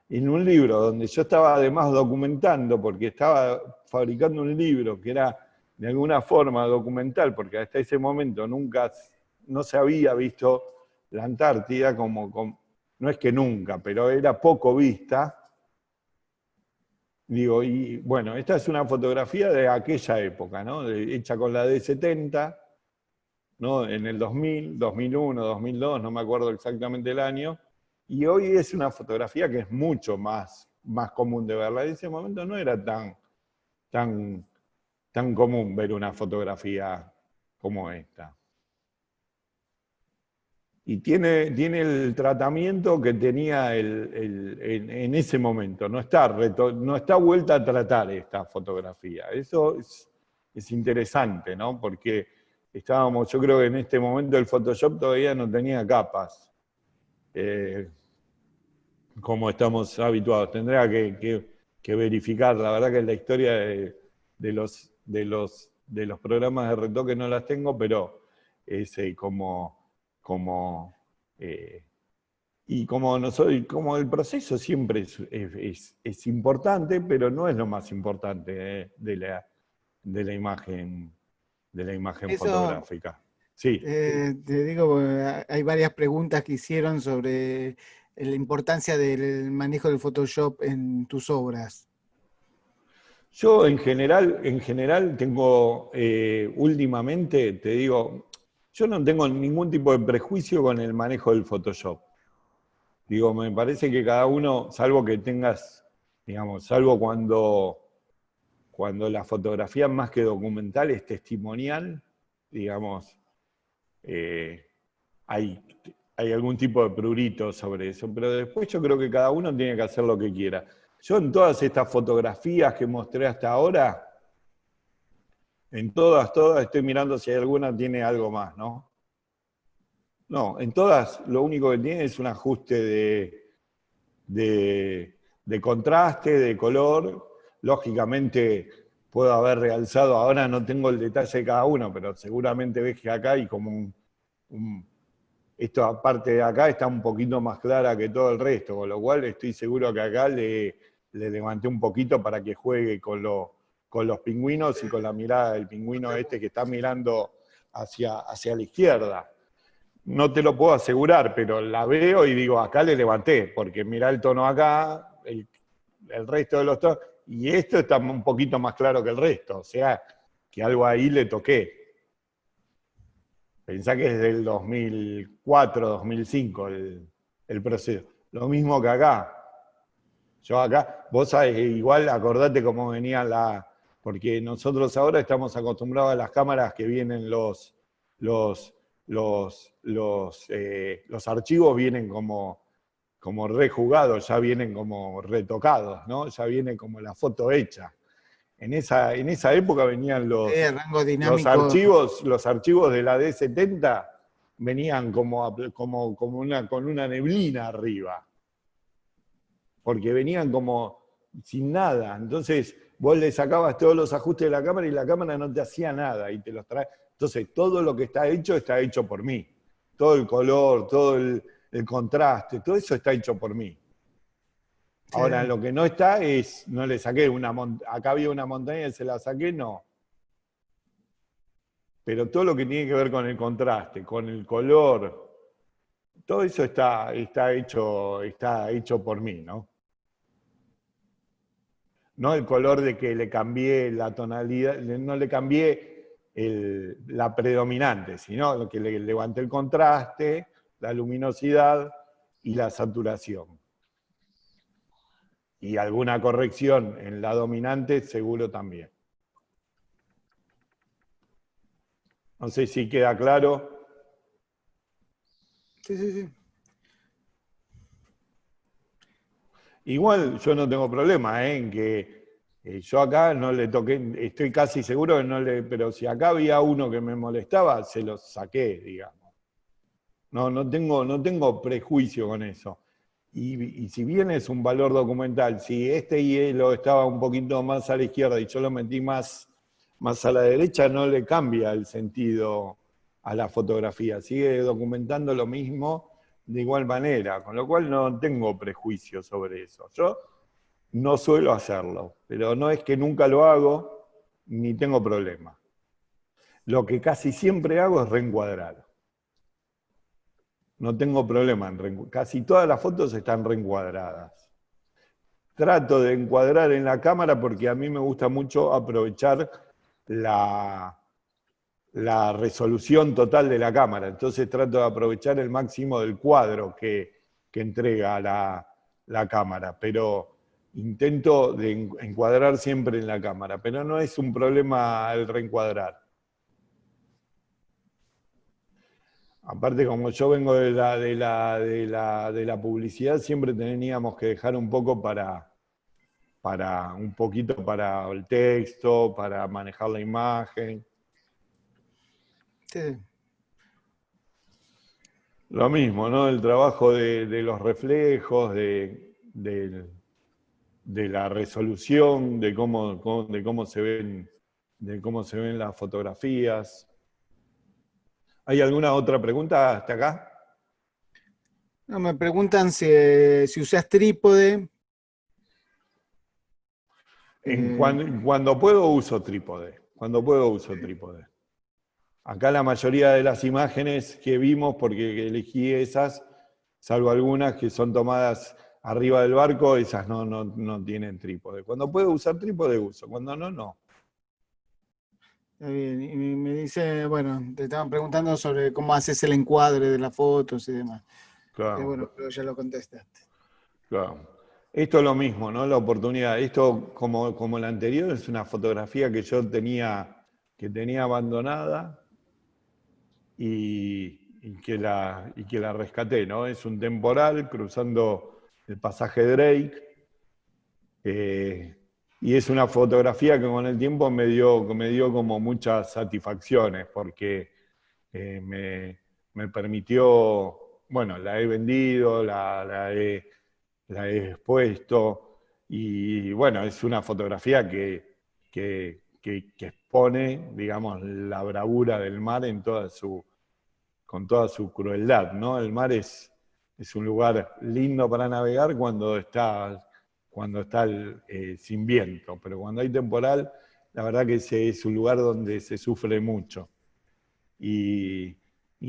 en un libro donde yo estaba además documentando, porque estaba fabricando un libro que era de alguna forma documental, porque hasta ese momento no se había visto la Antártida no es que nunca, pero era poco vista. Digo, y bueno, esta es una fotografía de aquella época, ¿no? Hecha con la D70, ¿no? En el 2000, 2001, 2002, no me acuerdo exactamente el año, y hoy es una fotografía que es mucho más común de verla. En ese momento no era tan, tan común ver una fotografía como esta. Y tiene el tratamiento que tenía en ese momento. No está vuelta a tratar esta fotografía. Eso es interesante, ¿no? Porque yo creo que en este momento el Photoshop todavía no tenía capas, como estamos habituados. Tendría que verificar. La verdad que en la historia de los programas de retoque no las tengo, pero es y como el proceso siempre es importante, pero no es lo más importante de la imagen Eso, fotográfica. Sí. te digo, hay varias preguntas que hicieron sobre la importancia del manejo del Photoshop en tus obras. Yo en general tengo, últimamente, te digo, yo no tengo ningún tipo de prejuicio con el manejo del Photoshop. Digo, me parece que cada uno, salvo que tengas, digamos, salvo cuando la fotografía más que documental es testimonial, digamos, eh, hay, hay algún tipo de prurito sobre eso, pero después yo creo que cada uno tiene que hacer lo que quiera. Yo en todas estas fotografías que mostré hasta ahora, en todas, estoy mirando si hay alguna tiene algo más, ¿no? No, en todas lo único que tiene es un ajuste de contraste, de color. Lógicamente puedo haber realzado, ahora no tengo el detalle de cada uno, pero seguramente ves que acá hay como esto aparte de acá está un poquito más clara que todo el resto, con lo cual estoy seguro que acá le levanté un poquito para que juegue con los pingüinos y con la mirada del pingüino este que está mirando hacia la izquierda. No te lo puedo asegurar, pero la veo y digo, acá le levanté, porque mirá el tono acá, el resto de los tonos, y esto está un poquito más claro que el resto, o sea, que algo ahí le toqué. Pensá que es del 2004, 2005 el proceso. Lo mismo que acá. Yo acá, vos sabés, igual acordate cómo venía porque nosotros ahora estamos acostumbrados a las cámaras que vienen los archivos vienen como rejugados, ya vienen como retocados, ¿no? Ya viene como la foto hecha. En esa época venían Rango dinámico. los archivos de la D70 venían con una neblina arriba, porque venían como sin nada. Entonces vos le sacabas todos los ajustes de la cámara y la cámara no te hacía nada y te los trae. Entonces todo lo que está hecho por mí. Todo el color, todo el contraste, todo eso está hecho por mí. Sí. Ahora, lo que no está es, no le saqué acá había una montaña y se la saqué, no. Pero todo lo que tiene que ver con el contraste, con el color, todo eso está hecho por mí, ¿no? No el color de que le cambié la tonalidad, no le cambié la predominante, sino lo que le levanté el contraste, la luminosidad y la saturación. Y alguna corrección en la dominante seguro también. No sé si queda claro. Sí, sí, sí. Igual yo no tengo problema en que yo acá no le toqué, estoy casi seguro que no le, pero si acá había uno que me molestaba, se lo saqué, digamos. No tengo prejuicio con eso. Y si bien es un valor documental, si este hielo estaba un poquito más a la izquierda y yo lo metí más a la derecha, no le cambia el sentido a la fotografía. Sigue documentando lo mismo, de igual manera, con lo cual no tengo prejuicios sobre eso. Yo no suelo hacerlo, pero no es que nunca lo hago, ni tengo problema. Lo que casi siempre hago es reencuadrar. No tengo problema en reencuadrar. Casi todas las fotos están reencuadradas. Trato de encuadrar en la cámara porque a mí me gusta mucho aprovechar la resolución total de la cámara. Entonces trato de aprovechar el máximo del cuadro que entrega la cámara. Pero intento de encuadrar siempre en la cámara. Pero no es un problema el reencuadrar. Aparte, como yo vengo de la publicidad, siempre teníamos que dejar un poco un poquito para el texto, para manejar la imagen. Sí. Lo mismo, ¿no? El trabajo de los reflejos, de la resolución, de cómo se ven las fotografías. ¿Hay alguna otra pregunta hasta acá? No, me preguntan si usás trípode. Cuando puedo uso trípode. Cuando puedo uso trípode. Acá la mayoría de las imágenes que vimos, porque elegí esas, salvo algunas que son tomadas arriba del barco, esas no tienen trípode. Cuando puedo usar trípode uso, cuando no, no. Está bien. Y me dice, bueno, te estaban preguntando sobre cómo haces el encuadre de las fotos y demás. Claro. Bueno, pero ya lo contestaste. Claro. Esto es lo mismo, ¿no? La oportunidad. Esto, como la anterior, es una fotografía que yo tenía abandonada y que la rescaté, ¿no? Es un temporal cruzando el pasaje Drake. Y es una fotografía que con el tiempo me dio como muchas satisfacciones, porque me permitió, bueno, la he vendido, la he expuesto, y bueno, es una fotografía que expone, digamos, la bravura del mar con toda su crueldad, ¿no? El mar es un lugar lindo para navegar cuando está sin viento, pero cuando hay temporal, la verdad que es un lugar donde se sufre mucho. Y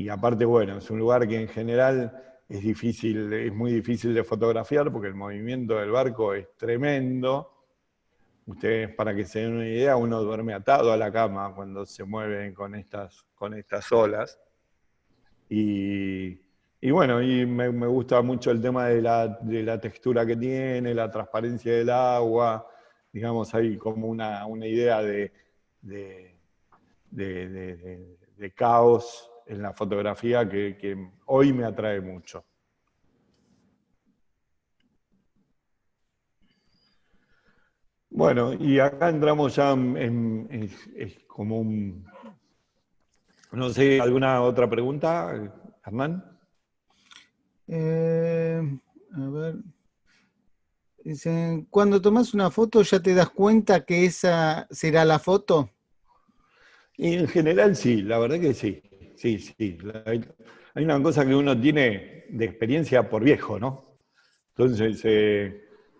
aparte, bueno, es un lugar que en general es muy difícil de fotografiar porque el movimiento del barco es tremendo. Ustedes, para que se den una idea, uno duerme atado a la cama cuando se mueven con estas olas. Y bueno, y me gusta mucho el tema de la textura que tiene, la transparencia del agua. Digamos, hay como una idea de caos en la fotografía que hoy me atrae mucho. Bueno, y acá entramos ya es como un... No sé, ¿alguna otra pregunta, Hernán? A ver. Dicen, cuando tomas una foto ya te das cuenta que esa será la foto. Y en general sí, la verdad que sí. Sí. Hay una cosa que uno tiene de experiencia por viejo, ¿no? Entonces,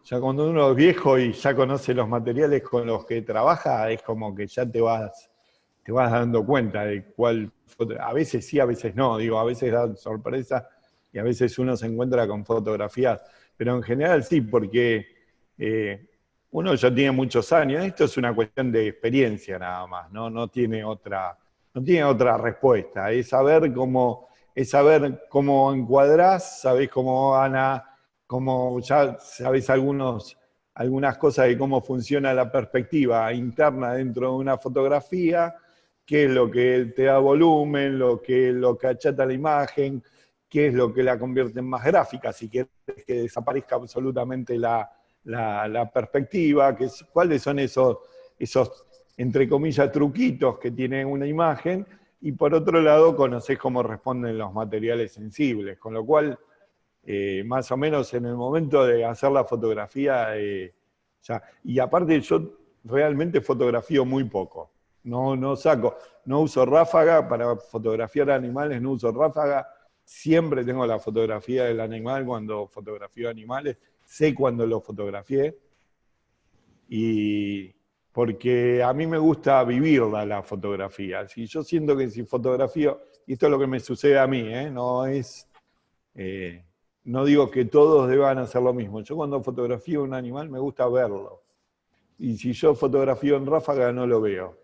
ya cuando uno es viejo y ya conoce los materiales con los que trabaja, es como que ya te vas dando cuenta de cuál foto. A veces sí, a veces no. Digo, a veces da sorpresa y a veces uno se encuentra con fotografías. Pero en general sí, porque uno ya tiene muchos años. Esto es una cuestión de experiencia nada más, ¿no? No tiene otra respuesta. Es saber cómo encuadrás, sabés cómo ya sabés algunas cosas de cómo funciona la perspectiva interna dentro de una fotografía, qué es lo que te da volumen, lo que achata la imagen, qué es lo que la convierte en más gráfica, si quieres que desaparezca absolutamente la perspectiva, cuáles son esos, entre comillas, truquitos que tiene una imagen, y por otro lado conoces cómo responden los materiales sensibles, con lo cual, más o menos en el momento de hacer la fotografía, y aparte yo realmente fotografío muy poco, no uso ráfaga para fotografiar animales, no uso ráfaga, siempre tengo la fotografía del animal cuando fotografío animales, sé cuando lo fotografié, y porque a mí me gusta vivirla la fotografía. Si yo siento que si fotografío, y esto es lo que me sucede a mí, no es, no digo que todos deban hacer lo mismo. Yo cuando fotografío un animal me gusta verlo. Y si yo fotografío en ráfaga no lo veo.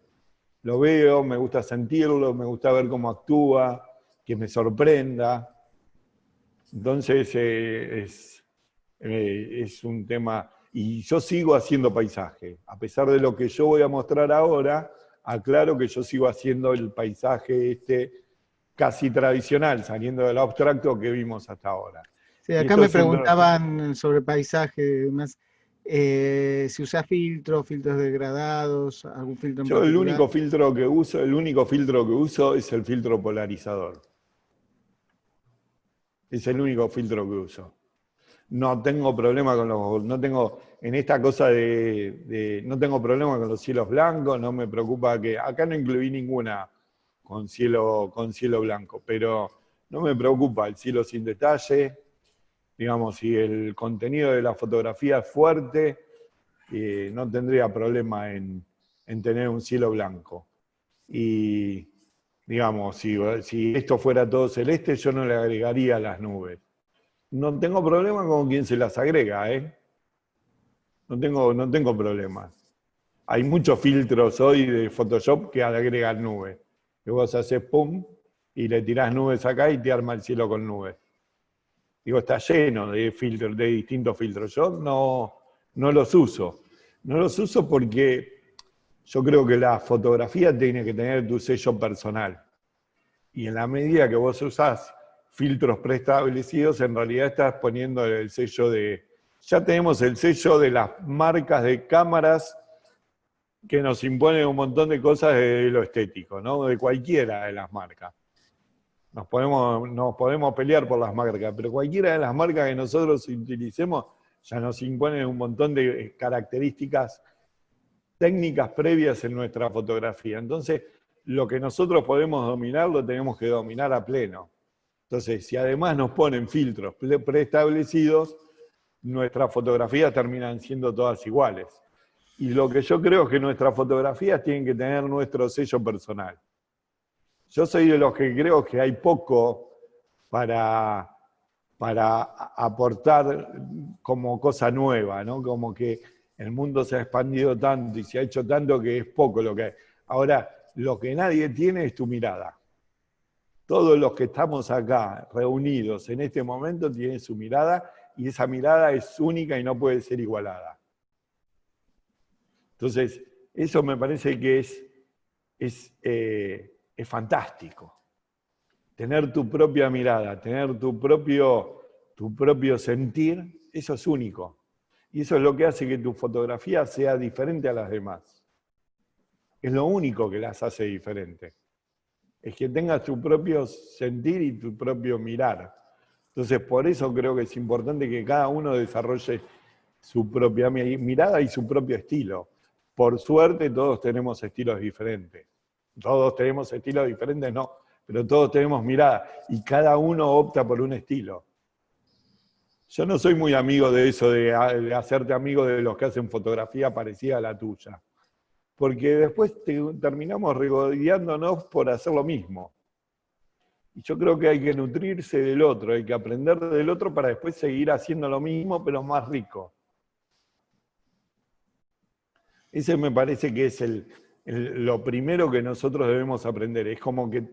Lo veo, me gusta sentirlo, me gusta ver cómo actúa, que me sorprenda. Entonces es un tema. Y yo sigo haciendo paisaje. A pesar de lo que yo voy a mostrar ahora, aclaro que yo sigo haciendo el paisaje casi tradicional, saliendo del abstracto que vimos hasta ahora. Sí, Y acá esto me es preguntaban sobre paisaje, más, si usás filtros degradados, algún filtro en yo el particular. único filtro que uso, es el filtro polarizador. Es el único filtro que uso. No tengo problema con no tengo, en esta cosa no tengo problema con los cielos blancos, no me preocupa acá no incluí ninguna con cielo blanco, pero no me preocupa el cielo sin detalle, digamos, si el contenido de la fotografía es fuerte, no tendría problema en tener un cielo blanco. Y, digamos, si esto fuera todo celeste, yo no le agregaría las nubes. No tengo problema con quien se las agrega, No tengo problemas. Hay muchos filtros hoy de Photoshop que agregan nubes. Que vos haces pum y le tirás nubes acá y te arma el cielo con nubes. Digo, está lleno de filtros, de distintos filtros. Yo no los uso. No los uso porque yo creo que la fotografía tiene que tener tu sello personal. Y en la medida que vos usás filtros preestablecidos, en realidad estás poniendo el sello ya tenemos el sello de las marcas de cámaras que nos imponen un montón de cosas de lo estético, ¿no? De cualquiera de las marcas. Nos podemos pelear por las marcas, pero cualquiera de las marcas que nosotros utilicemos ya nos imponen un montón de características técnicas previas en nuestra fotografía. Entonces, lo que nosotros podemos dominar, lo tenemos que dominar a pleno. Entonces, si además nos ponen filtros preestablecidos, nuestras fotografías terminan siendo todas iguales. Y lo que yo creo es que nuestras fotografías tienen que tener nuestro sello personal. Yo soy de los que creo que hay poco para aportar como cosa nueva, ¿no? Como que el mundo se ha expandido tanto y se ha hecho tanto que es poco lo que hay. Ahora, lo que nadie tiene es tu mirada. Todos los que estamos acá reunidos en este momento tienen su mirada y esa mirada es única y no puede ser igualada. Entonces, eso me parece que es fantástico. Tener tu propia mirada, tener tu propio sentir, eso es único. Y eso es lo que hace que tu fotografía sea diferente a las demás. Es lo único que las hace diferentes. Es que tengas tu propio sentir y tu propio mirar. Entonces, por eso creo que es importante que cada uno desarrolle su propia mirada y su propio estilo. Por suerte, todos tenemos estilos diferentes. Todos tenemos estilos diferentes, no, pero todos tenemos mirada y cada uno opta por un estilo. Yo no soy muy amigo de eso, de hacerte amigo de los que hacen fotografía parecida a la tuya. Porque después terminamos regodeándonos por hacer lo mismo. Y yo creo que hay que nutrirse del otro, hay que aprender del otro para después seguir haciendo lo mismo, pero más rico. Ese me parece que es lo primero que nosotros debemos aprender. Es como que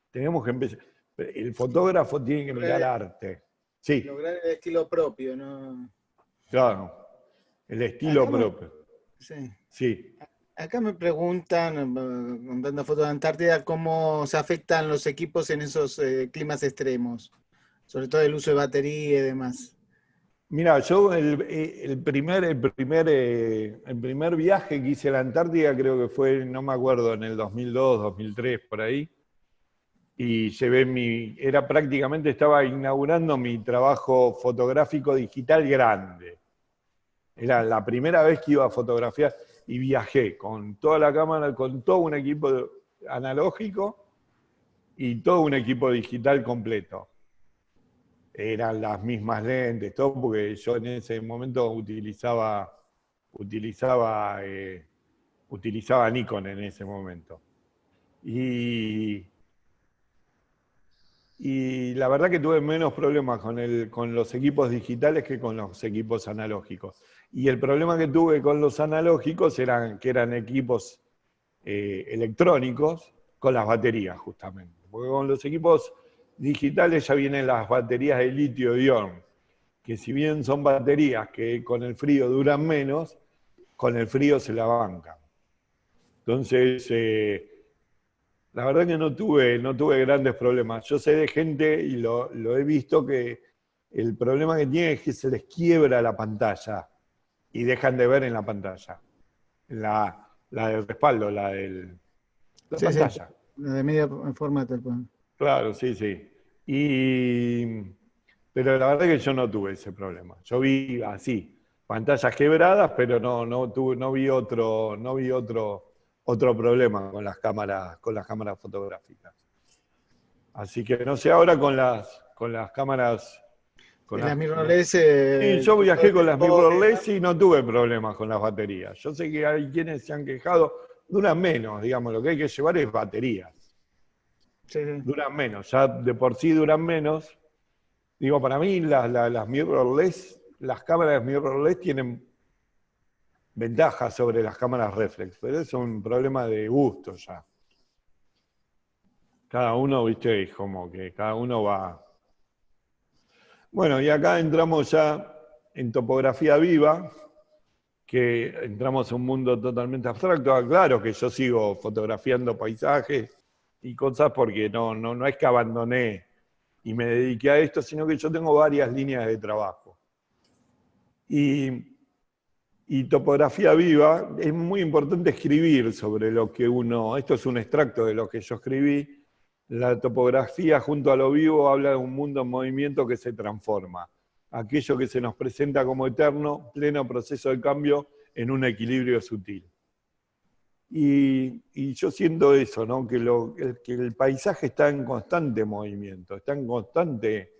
tenemos que empezar. El fotógrafo tiene que mirar arte. Sí. Lograr el estilo propio, ¿no? Claro, el estilo Acá propio. Sí. Sí. Acá me preguntan, mandando fotos de Antártida, cómo se afectan los equipos en esos climas extremos, sobre todo el uso de batería y demás. Mira, yo el primer viaje que hice a la Antártida creo que fue, no me acuerdo, en el 2002, 2003, por ahí. Y prácticamente estaba inaugurando mi trabajo fotográfico digital grande. Era la primera vez que iba a fotografiar y viajé con toda la cámara, con todo un equipo analógico y todo un equipo digital completo. eran las mismas lentes, todo, porque yo en ese momento utilizaba, utilizaba Nikon en ese momento. Y, y la verdad que tuve menos problemas con los equipos digitales que con los equipos analógicos. Y el problema que tuve con los analógicos eran que eran equipos electrónicos con las baterías, justamente. Porque con los equipos digitales ya vienen las baterías de litio-ion, que si bien son baterías que con el frío duran menos, con el frío se la bancan. Entonces, la verdad que no tuve grandes problemas. Yo sé de gente, y lo he visto, que el problema que tiene es que se les quiebra la pantalla y dejan de ver en la pantalla. La del respaldo, la Sí, sí, pantalla. la de media formato. Claro, sí, sí. Pero la verdad que yo no tuve ese problema. Yo vi así, pantallas quebradas, pero no vi otro problema con las cámaras fotográficas. Así que no sé, ahora con las cámaras, con La las, mirrorless, sí, yo todo viajé este con las enfoque. mirrorless y no tuve problemas con las baterías. Yo sé que hay quienes se han quejado, duran menos, digamos, lo que hay que llevar es baterías. Sí, sí. Duran menos, ya de por sí duran menos. Digo, para mí las mirrorless, las cámaras mirrorless tienen ventajas sobre las cámaras reflex, pero es un problema de gusto ya. Cada uno, viste, es como que cada uno va. Bueno, y acá entramos ya en topografía viva, que entramos en un mundo totalmente abstracto. Claro que yo sigo fotografiando paisajes y cosas porque no es que abandoné y me dediqué a esto, sino que yo tengo varias líneas de trabajo. Y topografía viva, es muy importante escribir sobre lo que uno, esto es un extracto de lo que yo escribí, la topografía junto a lo vivo habla de un mundo en movimiento que se transforma, aquello que se nos presenta como eterno, pleno proceso de cambio en un equilibrio sutil. Y yo siento eso, ¿no? Que el paisaje está en constante movimiento, está en constante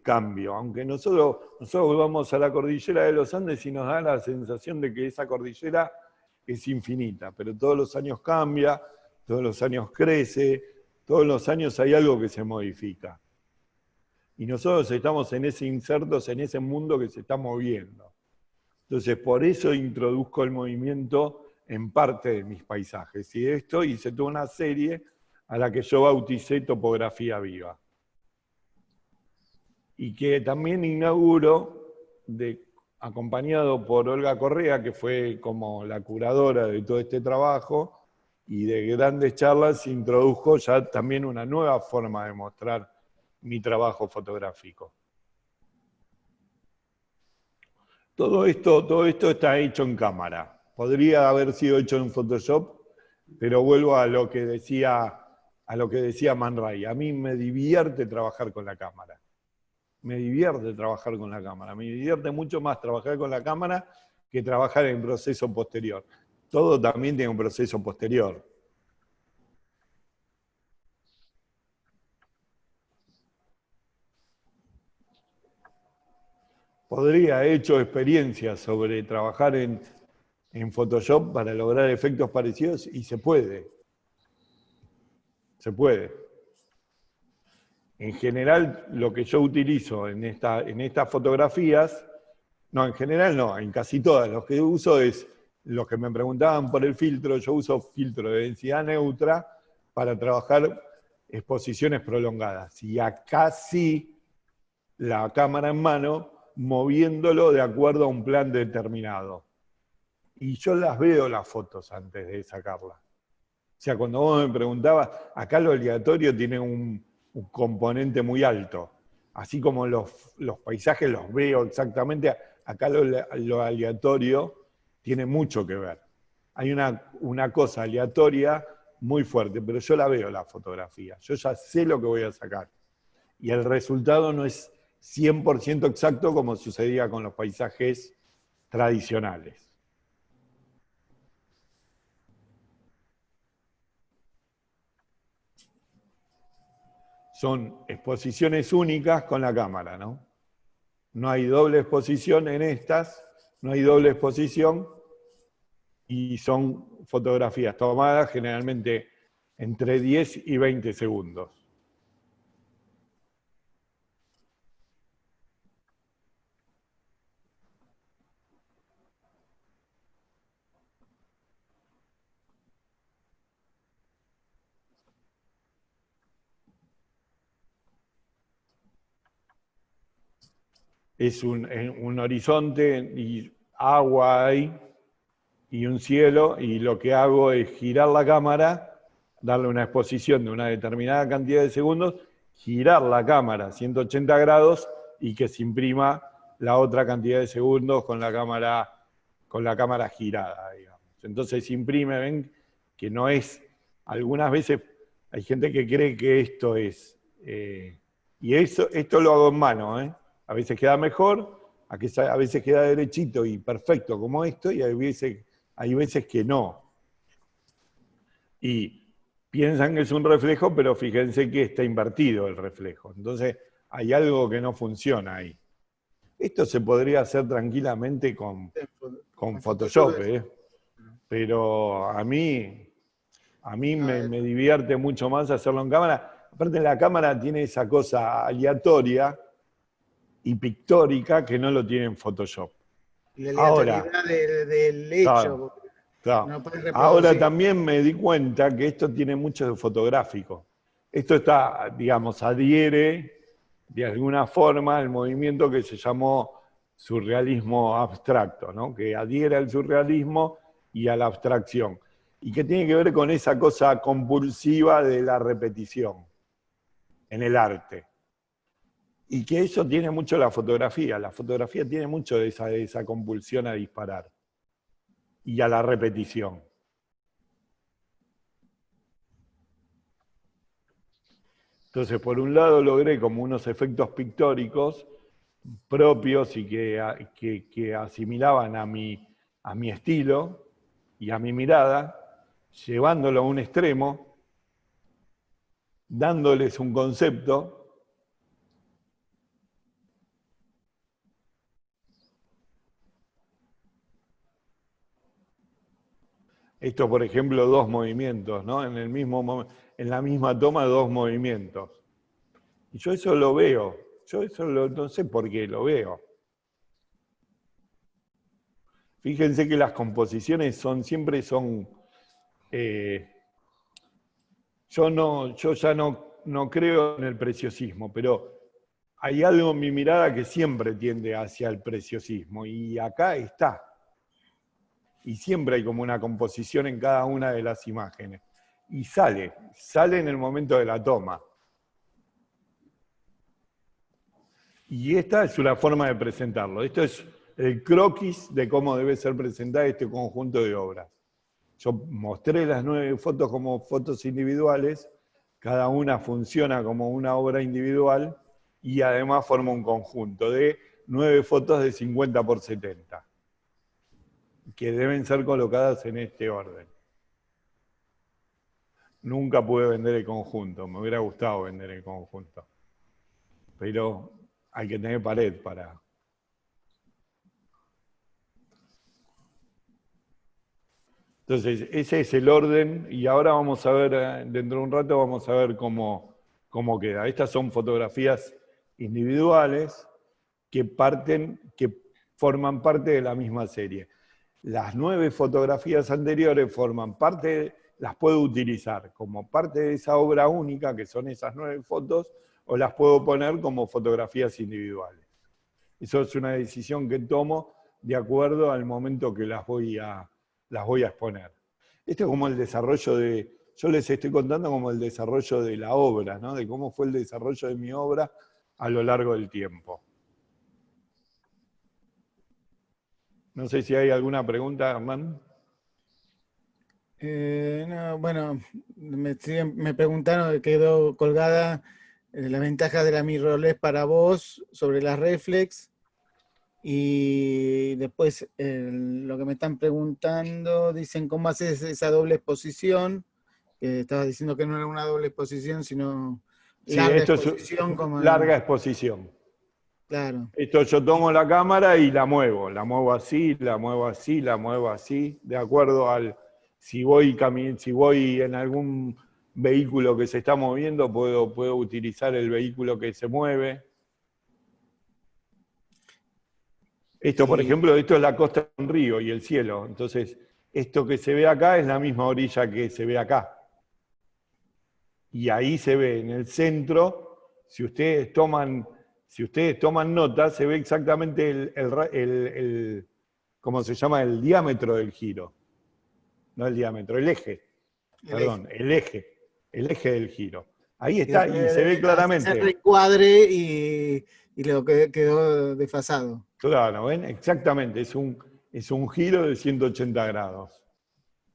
cambio. Aunque nosotros vamos a la cordillera de los Andes y nos da la sensación de que esa cordillera es infinita, pero todos los años cambia, todos los años crece, todos los años hay algo que se modifica. Y nosotros estamos insertos en ese mundo que se está moviendo. Entonces, por eso introduzco el movimiento en parte de mis paisajes. Y de esto hice toda una serie a la que yo bauticé Topografía Viva. Y que también inauguro, acompañado por Olga Correa, que fue como la curadora de todo este trabajo, y de grandes charlas introdujo ya también una nueva forma de mostrar mi trabajo fotográfico. Todo esto está hecho en cámara. Podría haber sido hecho en Photoshop, pero vuelvo a lo que decía Man Ray. A mí me divierte trabajar con la cámara. Me divierte trabajar con la cámara. Me divierte mucho más trabajar con la cámara que trabajar en proceso posterior. Todo también tiene un proceso posterior. Podría, he hecho experiencias sobre trabajar en Photoshop para lograr efectos parecidos y se puede. Se puede. En general, lo que yo utilizo en estas fotografías, no, en general no, en casi todas, lo que uso es, los que me preguntaban por el filtro, yo uso filtro de densidad neutra para trabajar exposiciones prolongadas. Y acá sí, la cámara en mano, moviéndolo de acuerdo a un plan determinado. Y yo las veo las fotos antes de sacarlas. O sea, cuando vos me preguntabas, acá lo aleatorio tiene un componente muy alto. Así como los paisajes los veo exactamente, acá lo aleatorio tiene mucho que ver. Hay una cosa aleatoria muy fuerte, pero yo la veo la fotografía. Yo ya sé lo que voy a sacar. Y el resultado no es 100% exacto como sucedía con los paisajes tradicionales. son exposiciones únicas con la cámara, ¿no? No hay doble exposición en estas, no hay doble exposición y son fotografías tomadas generalmente entre 10 y 20 segundos. Es un horizonte y agua hay y un cielo, y lo que hago es girar la cámara, darle una exposición de una determinada cantidad de segundos, girar la cámara 180 grados y que se imprima la otra cantidad de segundos con la cámara girada, digamos. Entonces se imprime, ven que no es, algunas veces hay gente que cree que esto es, y esto lo hago en mano, a veces queda mejor, a veces queda derechito y perfecto como esto, y hay veces que no. Y piensan que es un reflejo, pero fíjense que está invertido el reflejo. Entonces hay algo que no funciona ahí. Esto se podría hacer tranquilamente con Photoshop, pero a mí me divierte mucho más hacerlo en cámara. Aparte la cámara tiene esa cosa aleatoria y pictórica que no lo tiene en Photoshop. Y la aleatoriedad del hecho. Claro. No Ahora también me di cuenta que esto tiene mucho de fotográfico. Esto está, digamos, adhiere de alguna forma al movimiento que se llamó surrealismo abstracto, ¿no? Que adhiere al surrealismo y a la abstracción. Y que tiene que ver con esa cosa compulsiva de la repetición en el arte. Y que eso tiene mucho la fotografía. La fotografía tiene mucho de esa compulsión a disparar y a la repetición. Entonces, por un lado logré como unos efectos pictóricos propios y que asimilaban a mi estilo y a mi mirada, llevándolo a un extremo, dándoles un concepto. Esto, por ejemplo, dos movimientos, ¿no? En la misma toma, dos movimientos. Y yo eso lo veo. No sé por qué lo veo. Fíjense que las composiciones siempre son. Yo ya no creo en el preciosismo, pero hay algo en mi mirada que siempre tiende hacia el preciosismo. Y acá está. Y siempre hay como una composición en cada una de las imágenes. Y sale en el momento de la toma. Y esta es una forma de presentarlo. Esto es el croquis de cómo debe ser presentada este conjunto de obras. Yo mostré las 9 fotos como fotos individuales, cada una funciona como una obra individual y además forma un conjunto de 9 fotos de 50 por 70, que deben ser colocadas en este orden. Nunca pude vender el conjunto, me hubiera gustado vender el conjunto. Pero hay que tener pared para... Entonces, ese es el orden y ahora vamos a ver, dentro de un rato vamos a ver cómo queda. Estas son fotografías individuales que forman parte de la misma serie. Las 9 fotografías anteriores forman parte, las puedo utilizar como parte de esa obra única, que son esas 9 fotos, o las puedo poner como fotografías individuales. Eso es una decisión que tomo de acuerdo al momento que las voy a exponer. Esto es como el desarrollo yo les estoy contando como el desarrollo de la obra, ¿no? De cómo fue el desarrollo de mi obra a lo largo del tiempo. No sé si hay alguna pregunta, Hernán. No, bueno, me preguntaron, quedó colgada la ventaja de la mirrorless para vos sobre las reflex. Y después lo que me están preguntando, dicen cómo haces esa doble exposición. Estabas diciendo que no era una doble exposición, sino Sí, larga esto es exposición como larga exposición. claro. Esto yo tomo la cámara y la muevo así, la muevo así, la muevo así, de acuerdo al, si voy en algún vehículo que se está moviendo, puedo utilizar el vehículo que se mueve. Esto, por Y ejemplo, esto es la costa de un río y el cielo. Entonces, esto que se ve acá es la misma orilla que se ve acá. Y ahí se ve en el centro, si ustedes toman nota, se ve exactamente ¿cómo se llama? El diámetro del giro. No el diámetro, el eje. el eje. Perdón, el eje del giro. Ahí Y está, después y se ve haces el claramente. reencuadre y luego quedó desfasado. Claro, ¿ven? Exactamente, es un giro de 180 grados.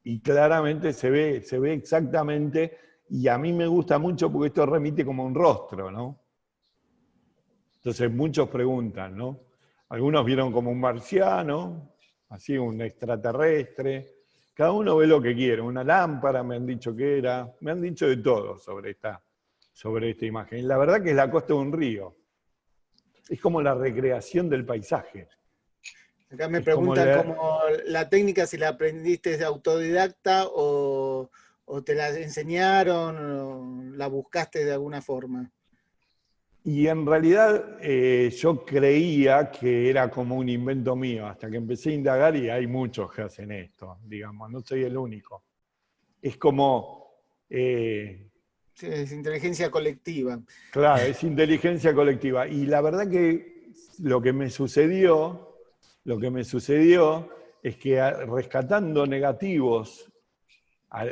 Y claramente se ve exactamente, y a mí me gusta mucho porque esto remite como un rostro, ¿no? Entonces muchos preguntan, ¿no? Algunos vieron como un marciano, así un extraterrestre. Cada uno ve lo que quiere. Una lámpara me han dicho que era. Me han dicho de todo sobre esta imagen. Y la verdad que es la costa de un río. Es como la recreación del paisaje. Acá me Es como preguntan cómo la técnica, si la aprendiste de autodidacta o te la enseñaron o la buscaste de alguna forma. Y en realidad yo creía que era como un invento mío, hasta que empecé a indagar y hay muchos que hacen esto, digamos, no soy el único. Es como, Sí, es inteligencia colectiva. claro, es inteligencia colectiva. Y la verdad que lo que me sucedió, lo que me sucedió es que rescatando negativos,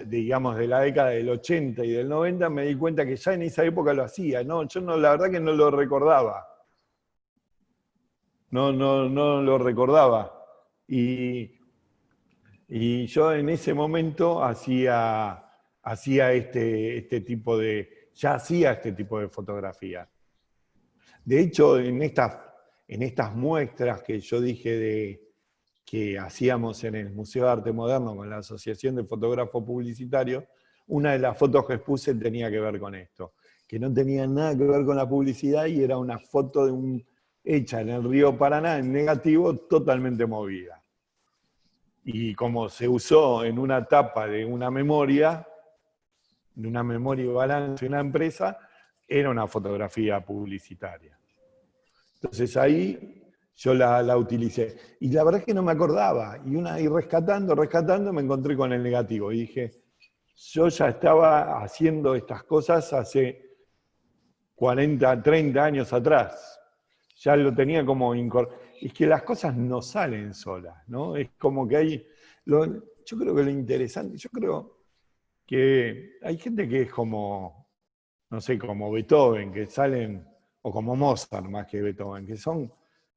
digamos, de la década del 80 y del 90, me di cuenta que ya en esa época lo hacía, ¿no? Yo no, la verdad que no lo recordaba. No lo recordaba. Y, y yo en ese momento hacía ya hacía este tipo de fotografía. De hecho, en estas muestras que yo dije que hacíamos en el Museo de Arte Moderno con la Asociación de Fotógrafos Publicitarios, una de las fotos que expuse tenía que ver con esto, que no tenía nada que ver con la publicidad y era una foto hecha en el río Paraná en negativo totalmente movida. Y como se usó en una tapa de una memoria y balance de una empresa, era una fotografía publicitaria. Entonces ahí yo la utilicé. Y la verdad es que no me acordaba. Y rescatando, me encontré con el negativo. Y dije, yo ya estaba haciendo estas cosas hace 40, 30 años atrás. Ya lo tenía como es que las cosas no salen solas, ¿no? Es como que yo creo que lo interesante, yo creo que hay gente que es como, no sé, como Beethoven, que salen, o como Mozart más que Beethoven, que son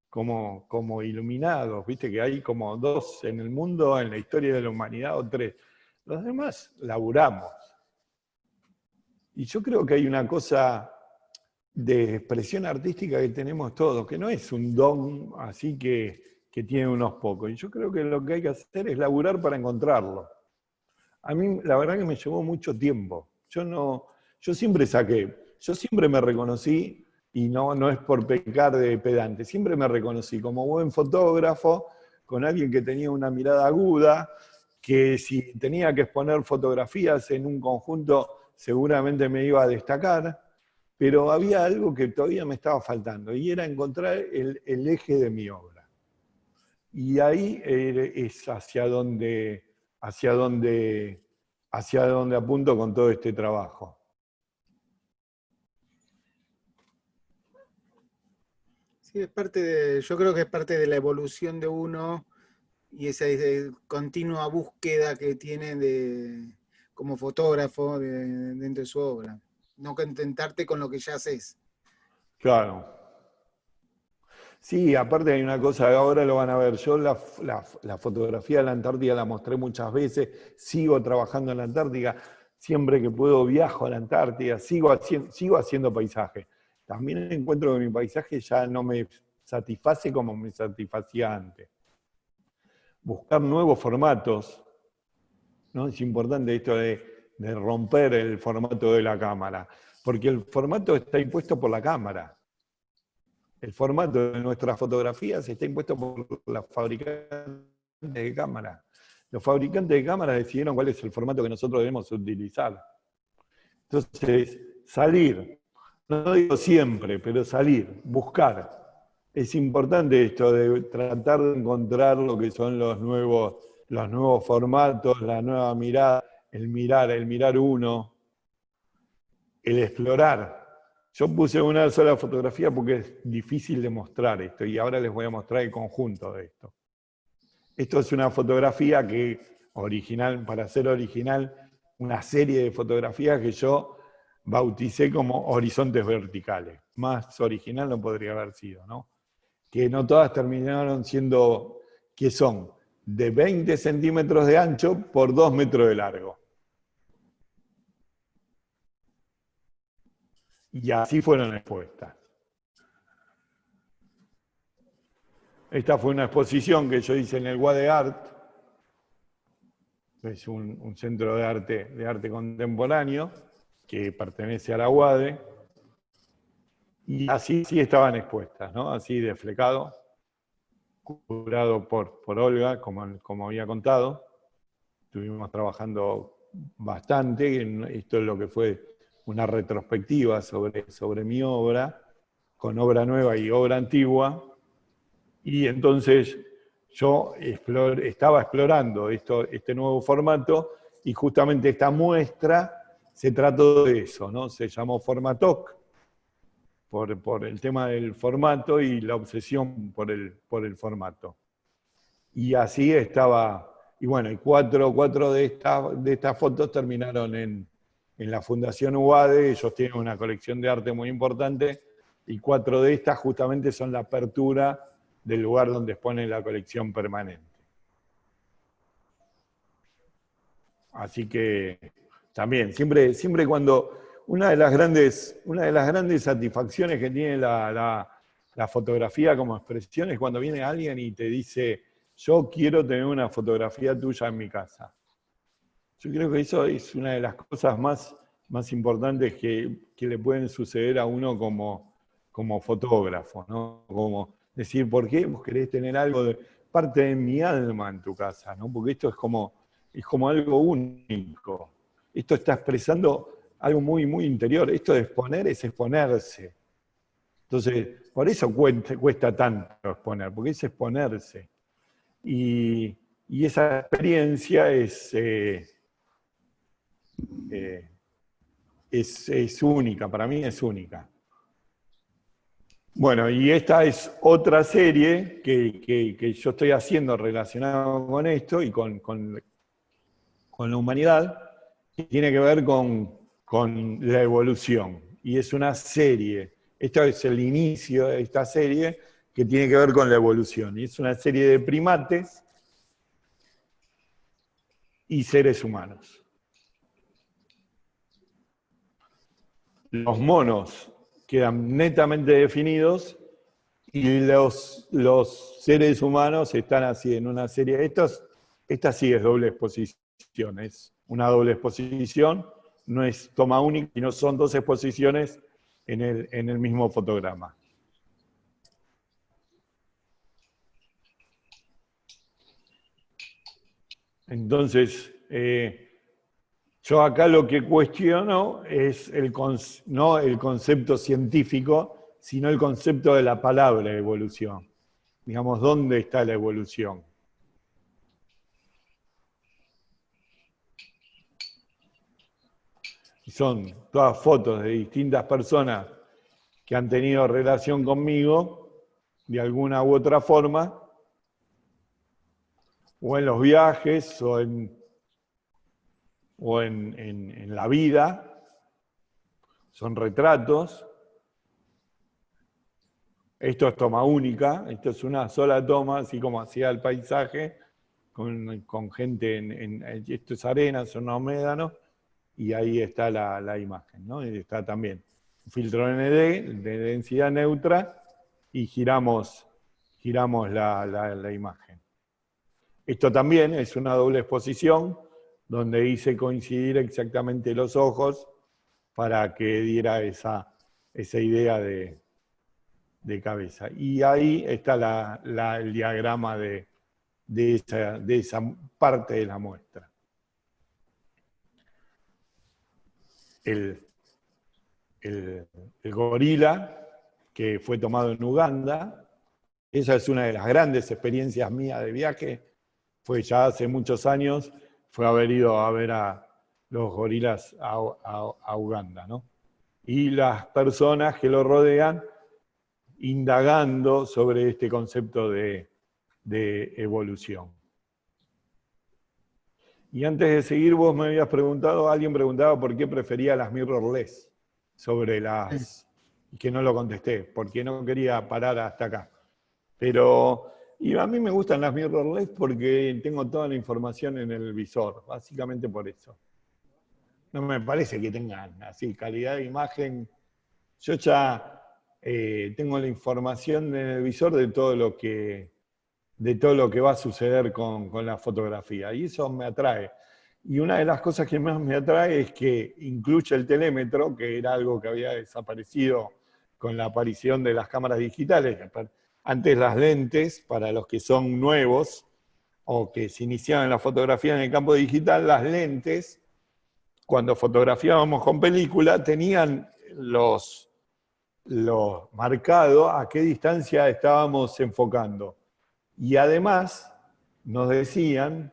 como iluminados, viste que hay como dos en el mundo, en la historia de la humanidad, o tres. Los demás laburamos. Y yo creo que hay una cosa de expresión artística que tenemos todos, que no es un don así que tiene unos pocos. Y yo creo que lo que hay que hacer es laburar para encontrarlo. A mí la verdad que me llevó mucho tiempo. Yo siempre me reconocí, y no es por pecar de pedante, siempre me reconocí como buen fotógrafo, con alguien que tenía una mirada aguda, que si tenía que exponer fotografías en un conjunto seguramente me iba a destacar, pero había algo que todavía me estaba faltando, y era encontrar el eje de mi obra. Y ahí es hacia donde, hacia donde apunto con todo este trabajo. Sí, yo creo que es parte de la evolución de uno y esa continua búsqueda que tiene como fotógrafo dentro de su obra. No contentarte con lo que ya haces. Claro. Sí, aparte hay una cosa, ahora lo van a ver, yo la fotografía de la Antártida la mostré muchas veces, sigo trabajando en la Antártida, siempre que puedo viajo a la Antártida, sigo haciendo paisaje. También encuentro que mi paisaje ya no me satisface como me satisfacía antes. Buscar nuevos formatos, ¿no? Es importante esto de romper el formato de la cámara. porque el formato está impuesto por la cámara. El formato de nuestras fotografías está impuesto por los fabricantes de cámara. Los fabricantes de cámara decidieron cuál es el formato que nosotros debemos utilizar. Entonces, salir, no digo siempre, pero salir, buscar. Es importante esto de tratar de encontrar lo que son los nuevos formatos, la nueva mirada, el mirar uno, el explorar. Yo puse una sola fotografía porque es difícil de mostrar esto, y ahora les voy a mostrar el conjunto de esto. Esto es una fotografía para ser original, una serie de fotografías que yo bauticé como horizontes verticales. Más original no podría haber sido, ¿no? Que no todas terminaron siendo, que son de 20 centímetros de ancho por 2 metros de largo. Y así fueron expuestas. Esta fue una exposición que yo hice en el UADE Art, es un centro de arte contemporáneo que pertenece a la UADE, y así sí estaban expuestas, ¿no? Así de flecado, curado por Olga, como había contado. Estuvimos trabajando bastante, esto es lo que fue una retrospectiva sobre mi obra, con obra nueva y obra antigua, y entonces yo estaba explorando este nuevo formato, y justamente esta muestra se trató de eso, ¿no? Se llamó Formatoc, por el tema del formato y la obsesión por el formato. Y así estaba, y bueno, y cuatro de estas fotos terminaron en la Fundación UADE. Ellos tienen una colección de arte muy importante, y 4 de estas justamente son la apertura del lugar donde exponen la colección permanente. Así que también, siempre cuando una de las grandes satisfacciones que tiene la fotografía como expresión es cuando viene alguien y te dice: yo quiero tener una fotografía tuya en mi casa. Yo creo que eso es una de las cosas más importantes que le pueden suceder a uno como fotógrafo, ¿no? Como decir, ¿por qué vos querés tener algo de parte de mi alma en tu casa, ¿no? Porque esto es como algo único. Esto está expresando algo muy, muy interior. Esto de exponer es exponerse. Entonces, por eso cuesta tanto exponer, porque es exponerse. Y esa experiencia es única, para mí es única. Bueno, y esta es otra serie que yo estoy haciendo relacionada con esto y con la humanidad, que tiene que ver con la evolución. Y es una serie, esto es el inicio de esta serie, que tiene que ver con la evolución. Y es una serie de primates y seres humanos. Los monos quedan netamente definidos, y los seres humanos están así en una serie. Esta sí es doble exposición, es una doble exposición, no es toma única, sino son 2 exposiciones en el mismo fotograma. Entonces, yo acá lo que cuestiono es no el concepto científico, sino el concepto de la palabra evolución. Digamos, ¿dónde está la evolución? Son todas fotos de distintas personas que han tenido relación conmigo de alguna u otra forma, o en los viajes, o en la vida. Son retratos. Esto es toma única, esto es una sola toma, así como hacía el paisaje, con gente esto es arena, son unos médanos, y ahí está la imagen, ¿no? Y está también un filtro ND de densidad neutra, y giramos la imagen. Esto también es una doble exposición, donde hice coincidir exactamente los ojos para que diera esa idea de cabeza. Y ahí está el diagrama de esa parte de la muestra. El gorila, que fue tomado en Uganda, esa es una de las grandes experiencias mías de viaje, fue ya hace muchos años, fue haber ido a ver a los gorilas a Uganda, ¿no? Y las personas que lo rodean indagando sobre este concepto de evolución. Y antes de seguir, vos me habías preguntado, alguien preguntaba por qué prefería las mirrorless sobre las... y que no lo contesté, porque no quería parar hasta acá. Pero y a mí me gustan las mirrorless porque tengo toda la información en el visor, básicamente por eso. No me parece que tengan así calidad de imagen. Yo ya tengo la información en el visor de todo lo que va a suceder con la fotografía, y eso me atrae. Y una de las cosas que más me atrae es que incluye el telémetro, que era algo que había desaparecido con la aparición de las cámaras digitales. Antes las lentes, para los que son nuevos o que se iniciaban la fotografía en el campo digital, las lentes, cuando fotografiábamos con película, tenían los marcado a qué distancia estábamos enfocando. Y además nos decían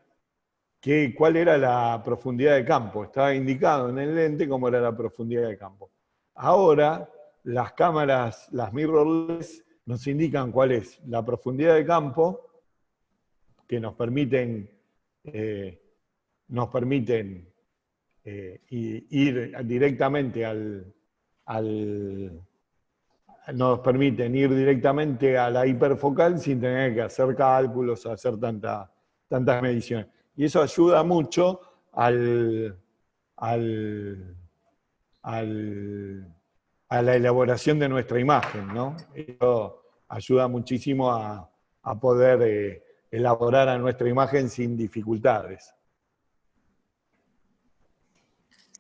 cuál era la profundidad de campo. Estaba indicado en el lente cómo era la profundidad de campo. Ahora, las cámaras, las mirrorless, nos indican cuál es la profundidad de campo, que nos permiten ir directamente nos permiten ir directamente a la hiperfocal sin tener que hacer cálculos, hacer tantas mediciones. Y eso ayuda mucho a la elaboración de nuestra imagen, ¿no? Eso ayuda muchísimo a poder elaborar a nuestra imagen sin dificultades.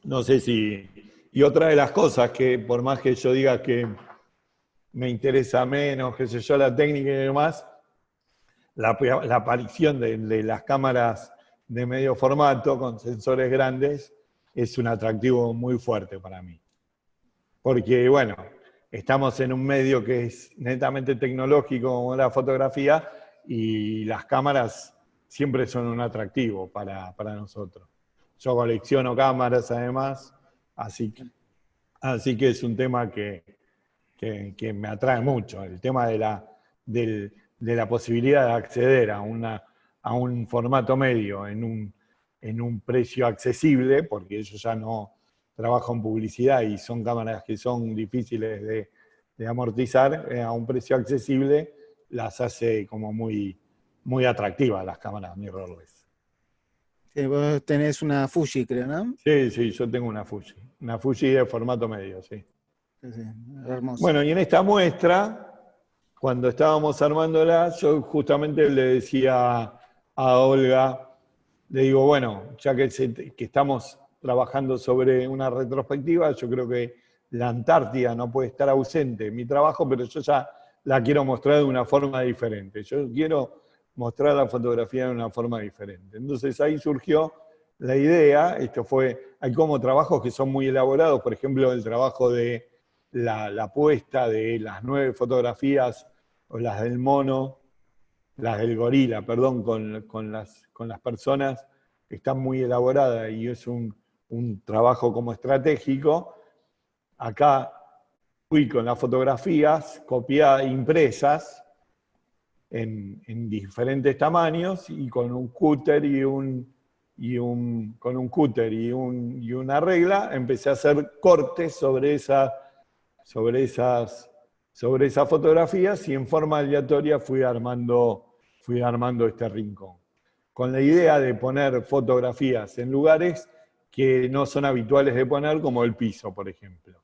No sé si... Y otra de las cosas que, por más que yo diga que me interesa menos, qué sé yo, la técnica y demás, la aparición de las cámaras de medio formato con sensores grandes es un atractivo muy fuerte para mí. Porque, bueno, estamos en un medio que es netamente tecnológico como la fotografía, y las cámaras siempre son un atractivo para nosotros. Yo colecciono cámaras además, así que es un tema que me atrae mucho, el tema de la posibilidad de acceder a un formato medio en un precio accesible, porque yo ya no trabajo en publicidad y son cámaras que son difíciles de amortizar, a un precio accesible las hace como muy, muy atractivas las cámaras mirrorless. Vos tenés una Fuji, creo, ¿no? Sí, yo tengo una Fuji de formato medio, sí. Sí, hermoso. Bueno, y en esta muestra, cuando estábamos armándola, yo justamente le decía a Olga, le digo, bueno, ya que estamos trabajando sobre una retrospectiva, yo creo que la Antártida no puede estar ausente en mi trabajo, pero yo ya la quiero mostrar de una forma diferente. Yo quiero mostrar la fotografía de una forma diferente. Entonces ahí surgió la idea, hay como trabajos que son muy elaborados, por ejemplo, el trabajo de la puesta de las 9 fotografías, o las del mono, las del gorila, perdón, con las personas, están muy elaboradas y es un trabajo como estratégico. Acá fui con las fotografías copiadas, impresas en diferentes tamaños, y con un cúter y una regla empecé a hacer cortes sobre esas fotografías, y en forma aleatoria fui armando este rincón, con la idea de poner fotografías en lugares que no son habituales de poner, como el piso, por ejemplo,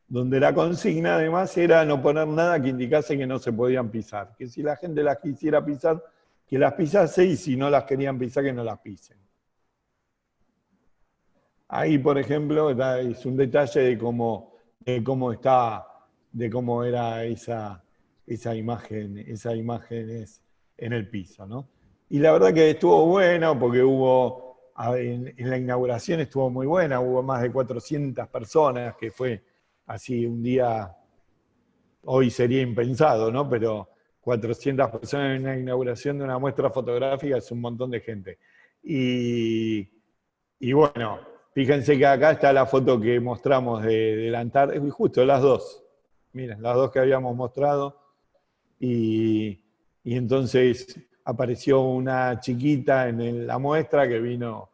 donde la consigna además era no poner nada que indicase que no se podían pisar, que si la gente las quisiera pisar, que las pisase, y si no las querían pisar, que no las pisen. Ahí, por ejemplo, es un detalle de cómo era esa imagen, esas imágenes en el piso, ¿no? Y la verdad que estuvo bueno porque en la inauguración estuvo muy buena, hubo más de 400 personas, que fue así un día, hoy sería impensado, ¿no? Pero 400 personas en una inauguración de una muestra fotográfica es un montón de gente. Y, y bueno, fíjense que acá está la foto que mostramos de la Antártida, justo las dos. Miren, las dos que habíamos mostrado. Y, y entonces apareció una chiquita en la muestra que vino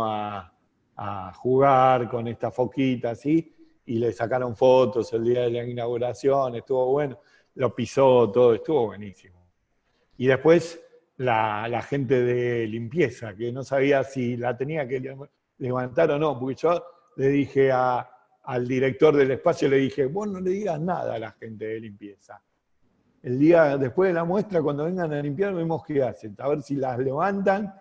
a jugar con esta foquita así, y le sacaron fotos el día de la inauguración, estuvo bueno, lo pisó todo, estuvo buenísimo. Y después la gente de limpieza, que no sabía si la tenía que levantar o no, porque yo le dije al director del espacio, le dije, vos no le digas nada a la gente de limpieza. El día después de la muestra, cuando vengan a limpiar, vemos qué hacen, a ver si las levantan,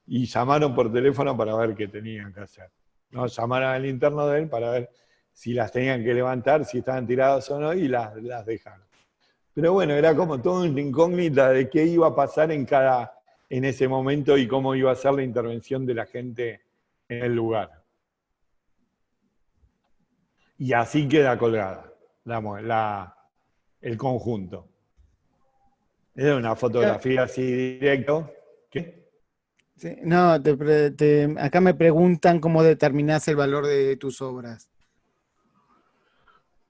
y llamaron por teléfono para ver qué tenían que hacer. ¿No? Llamaron al interno de él para ver si las tenían que levantar, si estaban tiradas o no, y las dejaron. Pero bueno, era como toda una incógnita de qué iba a pasar en ese momento y cómo iba a ser la intervención de la gente en el lugar. Y así queda colgada el conjunto. Es una fotografía así directo. ¿Qué? Sí, no, acá me preguntan cómo determinás el valor de tus obras.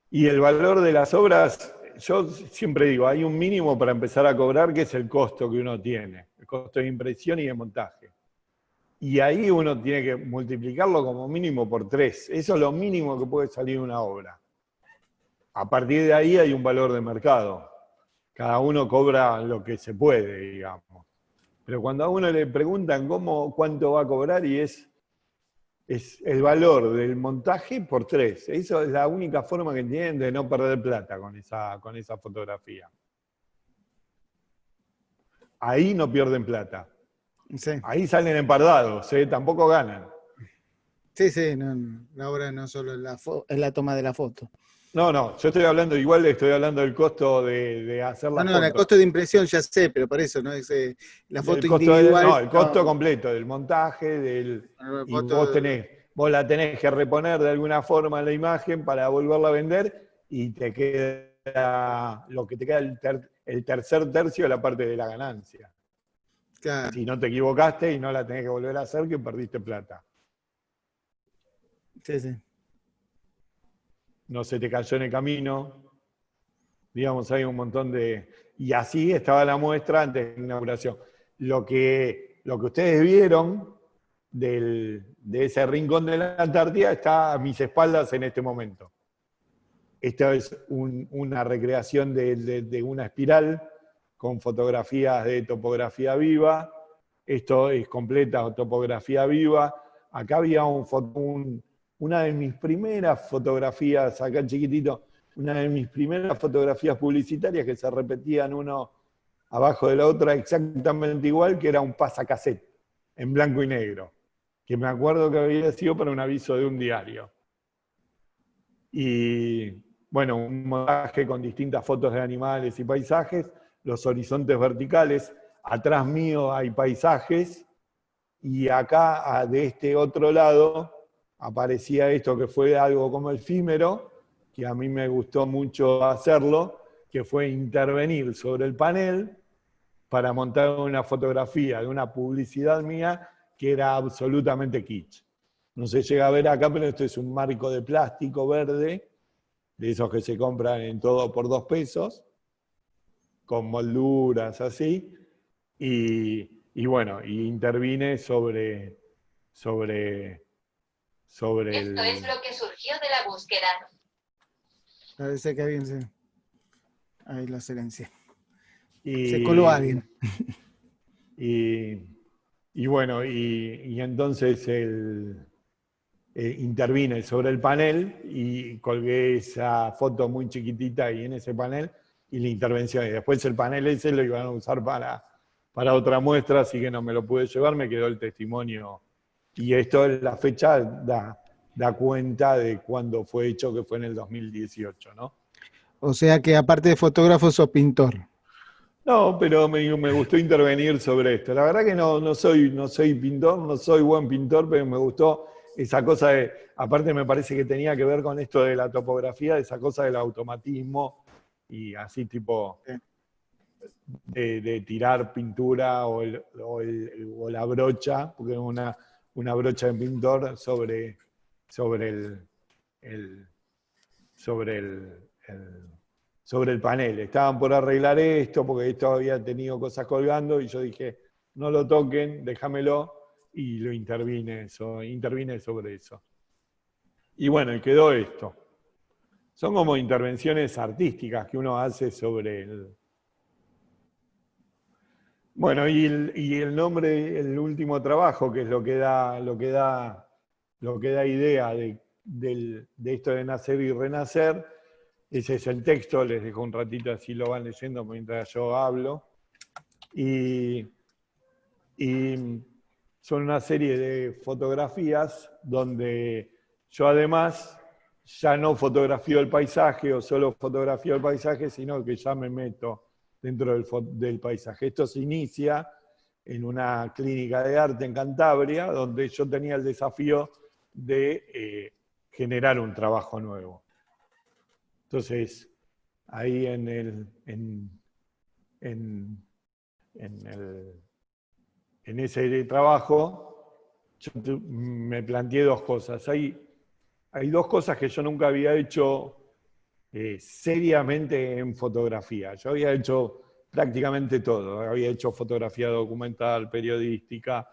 Y el valor de las obras, yo siempre digo, hay un mínimo para empezar a cobrar, que es el costo que uno tiene, el costo de impresión y de montaje. Y ahí uno tiene que multiplicarlo como mínimo por 3. Eso es lo mínimo que puede salir una obra. A partir de ahí hay un valor de mercado. Cada uno cobra lo que se puede, digamos. Pero cuando a uno le preguntan cuánto va a cobrar, y es el valor del montaje por 3. Eso es la única forma que tienen de no perder plata con esa fotografía. Ahí no pierden plata. Sí, Ahí salen empardados, tampoco ganan. sí, la obra no solo es la toma de la foto. No, yo estoy hablando del costo de hacer la No, el foto. costo de impresión ya sé, pero por eso, ¿no? Es, la foto El costo individual. el costo completo del montaje, y vos la tenés que reponer de alguna forma en la imagen para volverla a vender, y te queda lo que te queda el tercer tercio de la parte de la ganancia. Claro. Si no te equivocaste y no la tenés que volver a hacer, que perdiste plata. Sí. No se te cayó en el camino. Digamos, hay un montón de... Y así estaba la muestra antes de la inauguración. Lo que ustedes vieron de ese rincón de la Antártida está a mis espaldas en este momento. Esta es una recreación de una espiral con fotografías de topografía viva. Esto es completa topografía viva. Acá había una de mis primeras fotografías, acá chiquitito, una de mis primeras fotografías publicitarias que se repetían uno abajo de la otra exactamente igual, que era un pasacassette en blanco y negro, que me acuerdo que había sido para un aviso de un diario. Y bueno, un montaje con distintas fotos de animales y paisajes, los horizontes verticales, atrás mío hay paisajes, y acá de este otro lado aparecía esto que fue algo como efímero, que a mí me gustó mucho hacerlo, que fue intervenir sobre el panel para montar una fotografía de una publicidad mía que era absolutamente kitsch. No se llega a ver acá, pero esto es un marco de plástico verde, de esos que se compran en todo por 2 pesos, con molduras así, y bueno, y intervine sobre Esto es lo que surgió de la búsqueda. Parece que alguien ahí la silencia. Y, se coló alguien. Y bueno, y entonces intervine sobre el panel y colgué esa foto muy chiquitita ahí en ese panel y la intervención. Y después el panel ese lo iban a usar para otra muestra, así que no me lo pude llevar, me quedó el testimonio Y esto, la fecha da cuenta de cuándo fue hecho, que fue en el 2018, ¿no? O sea que aparte de fotógrafo, sos pintor. No, pero me gustó intervenir sobre esto. La verdad que no soy pintor, no soy buen pintor, pero me gustó esa cosa de, aparte me parece que tenía que ver con esto de la topografía, esa cosa del automatismo y así tipo de tirar pintura o la brocha, porque es una brocha de pintor sobre el, sobre sobre el panel. Estaban por arreglar esto, porque esto había tenido cosas colgando, y yo dije, no lo toquen, déjamelo, y lo intervine sobre eso. Y bueno, y quedó esto. Son como intervenciones artísticas que uno hace sobre el... Bueno, y el nombre, el último trabajo, que es lo que da idea de esto de nacer y renacer. Ese es el texto, les dejo un ratito así lo van leyendo mientras yo hablo. Y son una serie de fotografías donde yo además ya no fotografío el paisaje o solo fotografío el paisaje, sino que ya me meto dentro del paisaje. Esto se inicia en una clínica de arte en Cantabria, donde yo tenía el desafío de generar un trabajo nuevo. Entonces, ahí en ese trabajo, yo me planteé dos cosas. Hay dos cosas que yo nunca había hecho seriamente en fotografía. Yo había hecho prácticamente todo. Había hecho fotografía documental, periodística,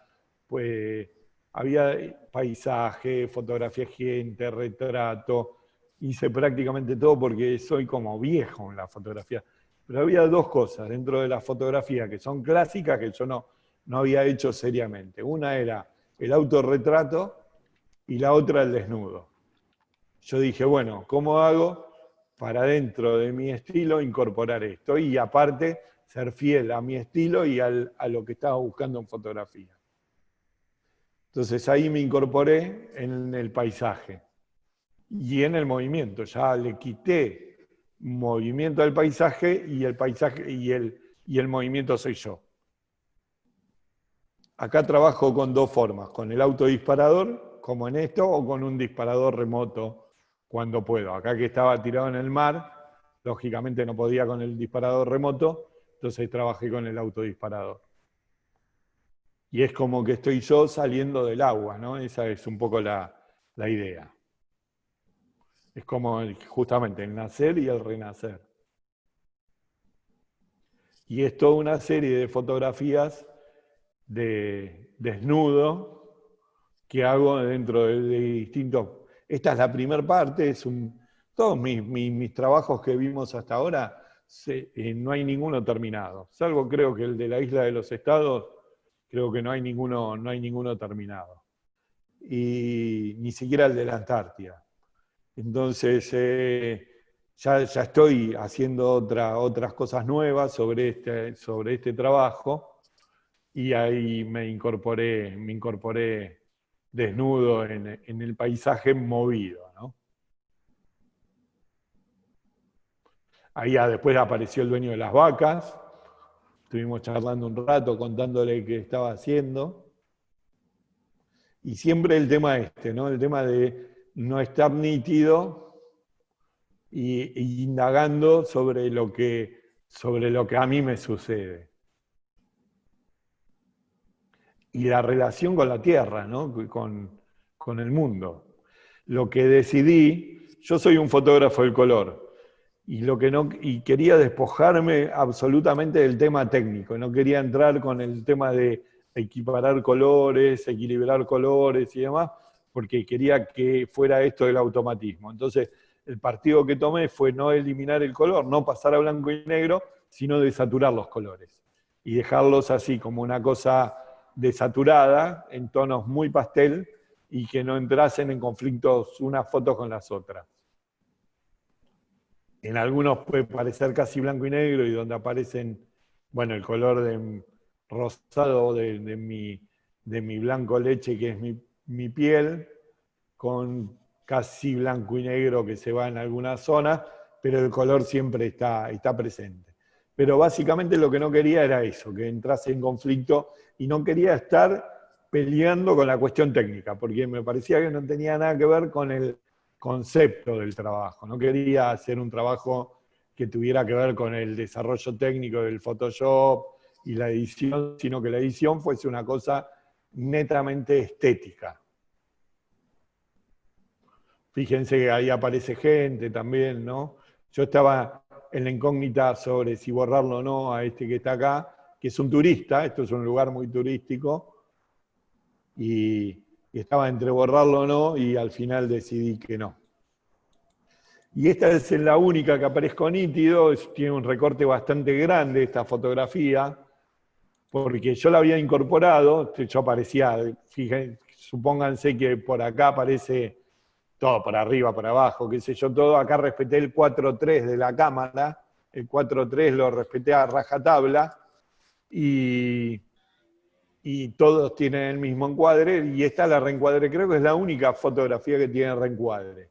pues había paisaje, fotografía de gente, retrato. Hice prácticamente todo porque soy como viejo en la fotografía. Pero había dos cosas dentro de la fotografía que son clásicas que yo no había hecho seriamente. Una era el autorretrato y la otra el desnudo. Yo dije, bueno, ¿cómo hago para dentro de mi estilo incorporar esto? Y aparte, ser fiel a mi estilo y a lo que estaba buscando en fotografía. Entonces ahí me incorporé en el paisaje y en el movimiento. Ya le quité movimiento al paisaje y el movimiento soy yo. Acá trabajo con dos formas, con el autodisparador, como en esto, o con un disparador remoto cuando puedo. Acá que estaba tirado en el mar, lógicamente no podía con el disparador remoto, entonces trabajé con el autodisparador. Y es como que estoy yo saliendo del agua, ¿no? Esa es un poco la idea. Es como justamente el nacer y el renacer. Y es toda una serie de fotografías de desnudo que hago dentro de distintos... Esta es la primera parte, todos mis trabajos que vimos hasta ahora, no hay ninguno terminado. Salvo creo que el de la Isla de los Estados, creo que no hay ninguno terminado. Y ni siquiera el de la Antártida. Entonces, ya estoy haciendo otras cosas nuevas sobre este trabajo, y ahí me incorporé desnudo en el paisaje movido, ¿no? Ahí después apareció el dueño de las vacas, estuvimos charlando un rato, contándole qué estaba haciendo, y siempre el tema ¿no? El tema de no estar nítido y indagando sobre lo que a mí me sucede. Y la relación con la tierra, ¿no? con el mundo. Lo que decidí, yo soy un fotógrafo del color, y quería despojarme absolutamente del tema técnico, no quería entrar con el tema de equiparar colores, equilibrar colores y demás, porque quería que fuera esto del automatismo. Entonces, el partido que tomé fue no eliminar el color, no pasar a blanco y negro, sino desaturar los colores y dejarlos así como una cosa desaturada, en tonos muy pastel, y que no entrasen en conflictos unas fotos con las otras. En algunos puede parecer casi blanco y negro, y donde aparecen, bueno, el color rosado de mi blanco leche, que es mi piel con casi blanco y negro que se va en algunas zonas, pero el color siempre está presente. Pero básicamente lo que no quería era eso, que entrase en conflicto, y no quería estar peleando con la cuestión técnica, porque me parecía que no tenía nada que ver con el concepto del trabajo. No quería hacer un trabajo que tuviera que ver con el desarrollo técnico del Photoshop y la edición, sino que la edición fuese una cosa netamente estética. Fíjense que ahí aparece gente también, ¿no? Yo estaba en la incógnita sobre si borrarlo o no a este que está acá, que es un turista, esto es un lugar muy turístico, y estaba entre borrarlo o no, y al final decidí que no. Y esta es la única que aparezco nítido, tiene un recorte bastante grande esta fotografía, porque yo la había incorporado, yo aparecía, fíjense, supónganse que por acá aparece todo, por arriba, por abajo, qué sé yo, todo. Acá respeté el 4.3 de la cámara, el 4.3 lo respeté a rajatabla, y todos tienen el mismo encuadre, y esta la reencuadré, creo que es la única fotografía que tiene reencuadre.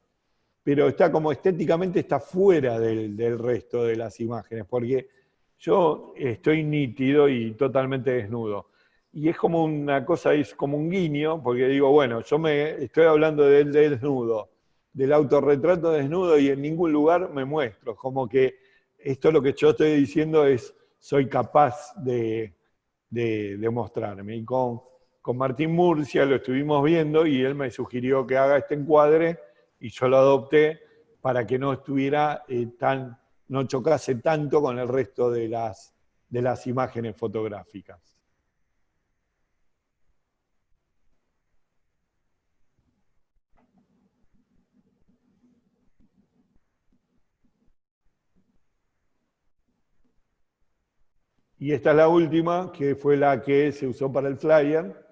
Pero está como estéticamente está fuera del resto de las imágenes, porque yo estoy nítido y totalmente desnudo. Y es como una cosa, es como un guiño, porque digo, bueno, yo me estoy hablando del desnudo, del autorretrato desnudo, y en ningún lugar me muestro. Como que esto lo que yo estoy diciendo es, soy capaz de mostrarme. Y con Martín Murcia lo estuvimos viendo y él me sugirió que haga este encuadre, y yo lo adopté para que no estuviera no chocase tanto con el resto de las imágenes fotográficas. Y esta es la última, que fue la que se usó para el flyer,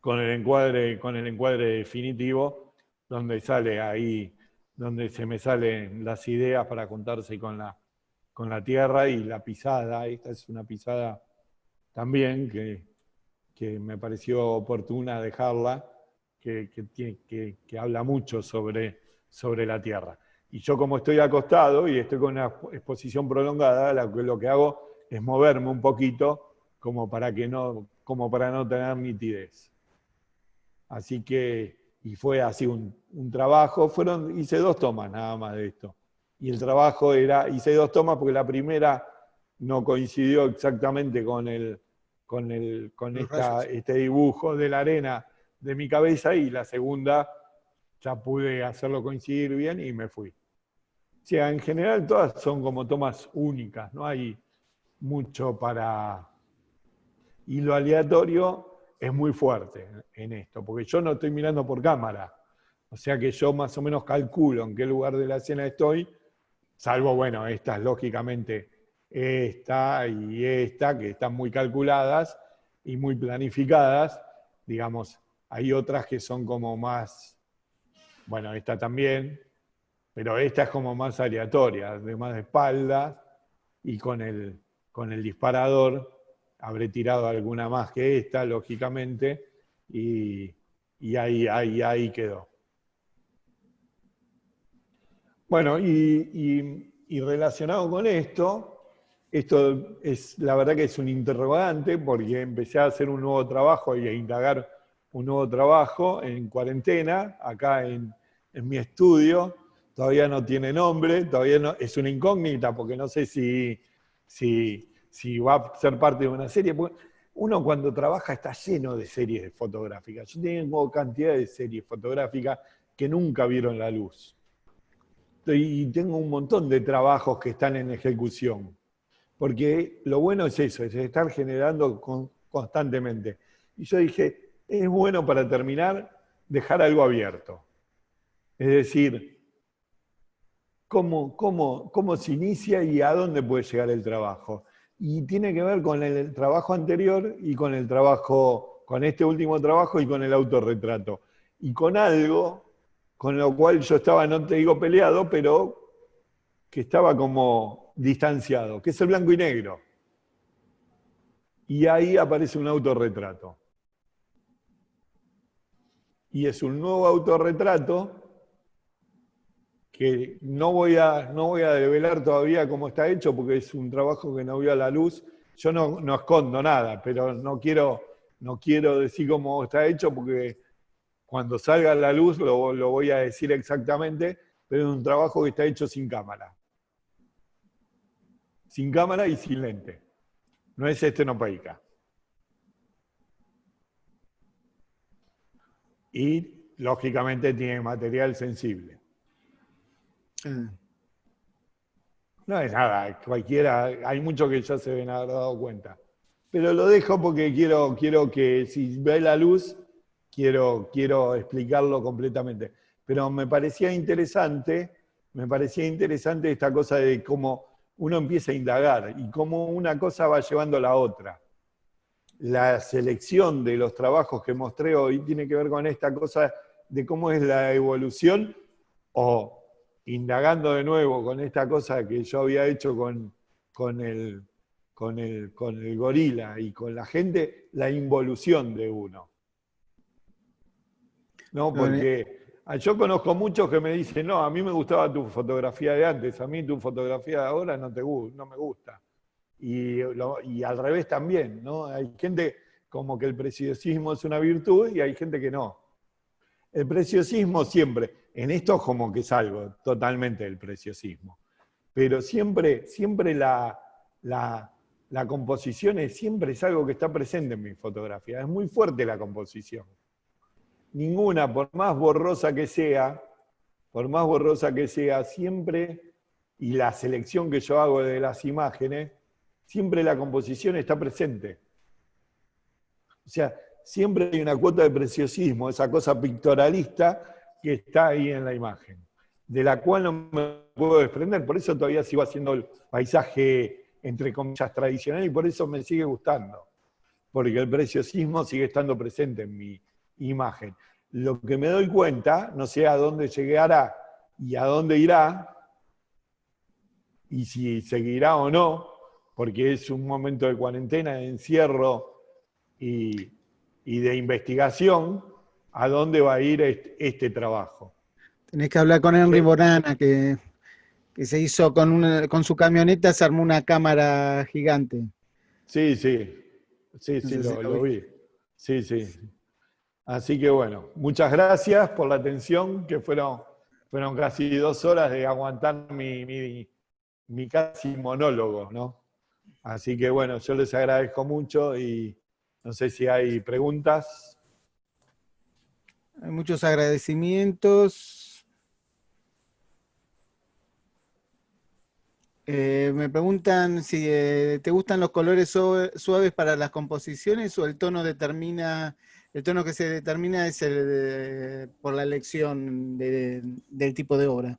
con el encuadre definitivo, donde sale ahí, donde se me salen las ideas para contarse con la tierra, y la pisada. Esta es una pisada también que me pareció oportuna dejarla, que habla mucho sobre la tierra. Y yo, como estoy acostado y estoy con una exposición prolongada, lo que hago es moverme un poquito como para no tener nitidez. Así que, y fue así un trabajo, hice 2 tomas nada más de esto. Y el trabajo hice 2 tomas porque la primera no coincidió exactamente con este dibujo de la arena de mi cabeza, y la segunda ya pude hacerlo coincidir bien y me fui. O sea, en general todas son como tomas únicas, no hay mucho para... Y lo aleatorio es muy fuerte en esto, porque yo no estoy mirando por cámara. O sea que yo más o menos calculo en qué lugar de la escena estoy, salvo, bueno, estas lógicamente, esta y esta, que están muy calculadas y muy planificadas. Digamos, hay otras que son como más, bueno, esta también, pero esta es como más aleatoria, de más de espaldas, y con el disparador habré tirado alguna más que esta, lógicamente, y ahí quedó. Bueno, y relacionado con esto es, la verdad que es un interrogante, porque empecé a hacer un nuevo trabajo y a indagar un nuevo trabajo en cuarentena, acá en mi estudio. Todavía no tiene nombre, todavía no, es una incógnita, porque no sé si va a ser parte de una serie. Porque uno, cuando trabaja, está lleno de series fotográficas. Yo tengo cantidad de series fotográficas que nunca vieron la luz. Y tengo un montón de trabajos que están en ejecución. Porque lo bueno es eso, es estar generando constantemente. Y yo dije, es bueno, para terminar, dejar algo abierto. Es decir, cómo se inicia y a dónde puede llegar el trabajo. Y tiene que ver con el trabajo anterior y con este último trabajo, y con el autorretrato. Y con algo con lo cual yo estaba, no te digo peleado, pero que estaba como distanciado, que es el blanco y negro. Y ahí aparece un autorretrato. y es un nuevo autorretrato que no voy a develar todavía cómo está hecho porque es un trabajo que no vio a la luz. Yo no escondo nada, pero no quiero decir cómo está hecho porque cuando salga a la luz lo voy a decir exactamente, pero es un trabajo que está hecho sin cámara. Sin cámara y sin lente. No es estenopeica. Y, lógicamente, tiene material sensible. No es nada, cualquiera, hay muchos que ya se deben haber dado cuenta. Pero lo dejo porque quiero que si ve la luz, quiero explicarlo completamente. Pero me parecía interesante esta cosa de cómo uno empieza a indagar y cómo una cosa va llevando a la otra. La selección de los trabajos que mostré hoy tiene que ver con esta cosa de cómo es la evolución, o indagando de nuevo con esta cosa que yo había hecho con el gorila y con la gente, la involución de uno. ¿No? Porque yo conozco muchos que me dicen, no, a mí me gustaba tu fotografía de antes, a mí tu fotografía de ahora no me gusta. Y al revés también, ¿no? Hay gente como que el preciosismo es una virtud y hay gente que no. El preciosismo siempre, en esto como que salgo totalmente del preciosismo, pero siempre la composición siempre es algo que está presente en mi fotografía, es muy fuerte la composición. Ninguna, por más borrosa que sea, siempre, y la selección que yo hago de las imágenes, siempre la composición está presente. O sea, siempre hay una cuota de preciosismo, esa cosa pictorialista que está ahí en la imagen, de la cual no me puedo desprender. Por eso todavía sigo haciendo el paisaje, entre comillas, tradicional, y por eso me sigue gustando. Porque el preciosismo sigue estando presente en mi imagen. Lo que me doy cuenta, no sé a dónde llegará y a dónde irá, y si seguirá o no, porque es un momento de cuarentena, de encierro y de investigación, a dónde va a ir este trabajo. Tenés que hablar con Henry Bonana, que se hizo con su camioneta, se armó una cámara gigante. Sí, No sé si lo vi. Sí. Así que bueno, muchas gracias por la atención, que fueron casi 2 horas de aguantar mi casi monólogo, ¿no? Así que bueno, yo les agradezco mucho y no sé si hay preguntas. Hay muchos agradecimientos. Me preguntan si te gustan los colores suaves para las composiciones o el tono que se determina es por la elección del tipo de obra.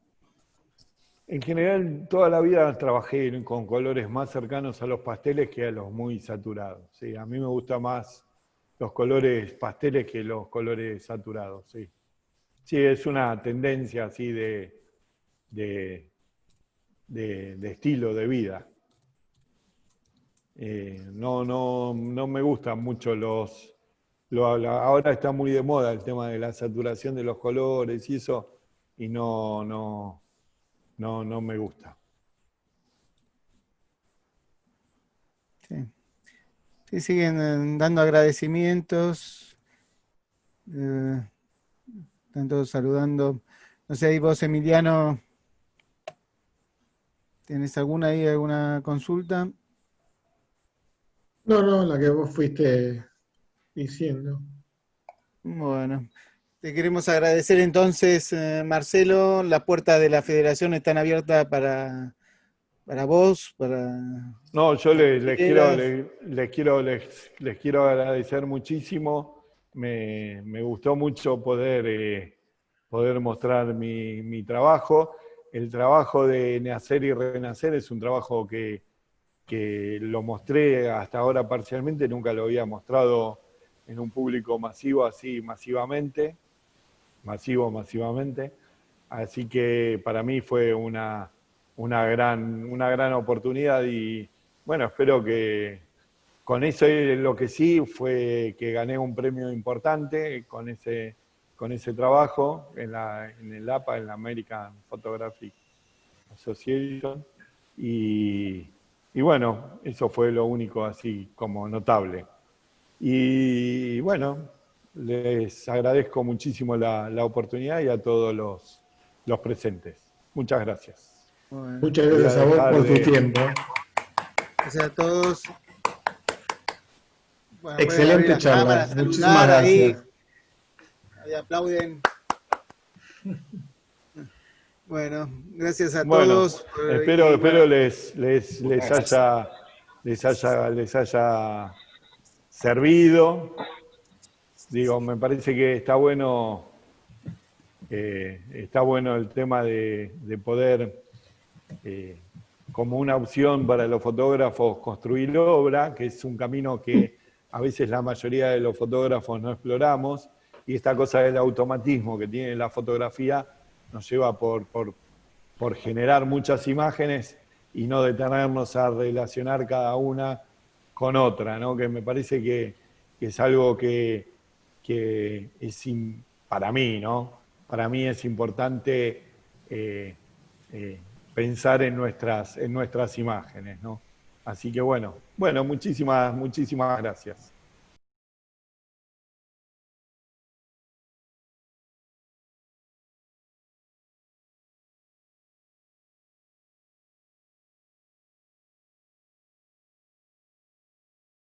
En general, toda la vida trabajé con colores más cercanos a los pasteles que a los muy saturados. Sí, a mí me gustan más los colores pasteles que los colores saturados. Sí, sí, es una tendencia así de estilo de vida. No me gustan mucho ahora está muy de moda el tema de la saturación de los colores y eso, y no me gusta. Sí, siguen dando agradecimientos. Están todos saludando. No sé, ahí vos, Emiliano, ¿tienes alguna consulta? No, la que vos fuiste diciendo. Bueno, te queremos agradecer entonces, Marcelo. Las puertas de la Federación están abiertas para vos, No, yo les colegas. quiero agradecer muchísimo. Me gustó mucho poder mostrar mi trabajo. El trabajo de Nacer y Renacer es un trabajo que lo mostré hasta ahora parcialmente, nunca lo había mostrado en un público masivo, así masivamente. Así que para mí fue una gran oportunidad y bueno, espero que con eso lo que sí fue que gané un premio importante con con ese trabajo en el APA, en la American Photographic Association, y bueno, eso fue lo único así como notable. Y bueno, les agradezco muchísimo la oportunidad y a todos los presentes. Muchas gracias. Bueno, Muchas gracias a vos por tu tiempo. gracias a todos. Bueno, pueden abrir Excelente las charla. cámaras, Muchísimas saludar ahí. gracias. Ahí aplauden. Bueno, gracias a Bueno, todos. espero bueno, les haya servido. Digo, me parece que está bueno el tema de poder, como una opción para los fotógrafos, construir obra, que es un camino que a veces la mayoría de los fotógrafos no exploramos, y esta cosa del automatismo que tiene la fotografía nos lleva por generar muchas imágenes y no detenernos a relacionar cada una con otra, ¿no? Que me parece que es algo que es, para mí, ¿no? Para mí es importante pensar en nuestras imágenes, ¿no? Así que bueno, muchísimas gracias.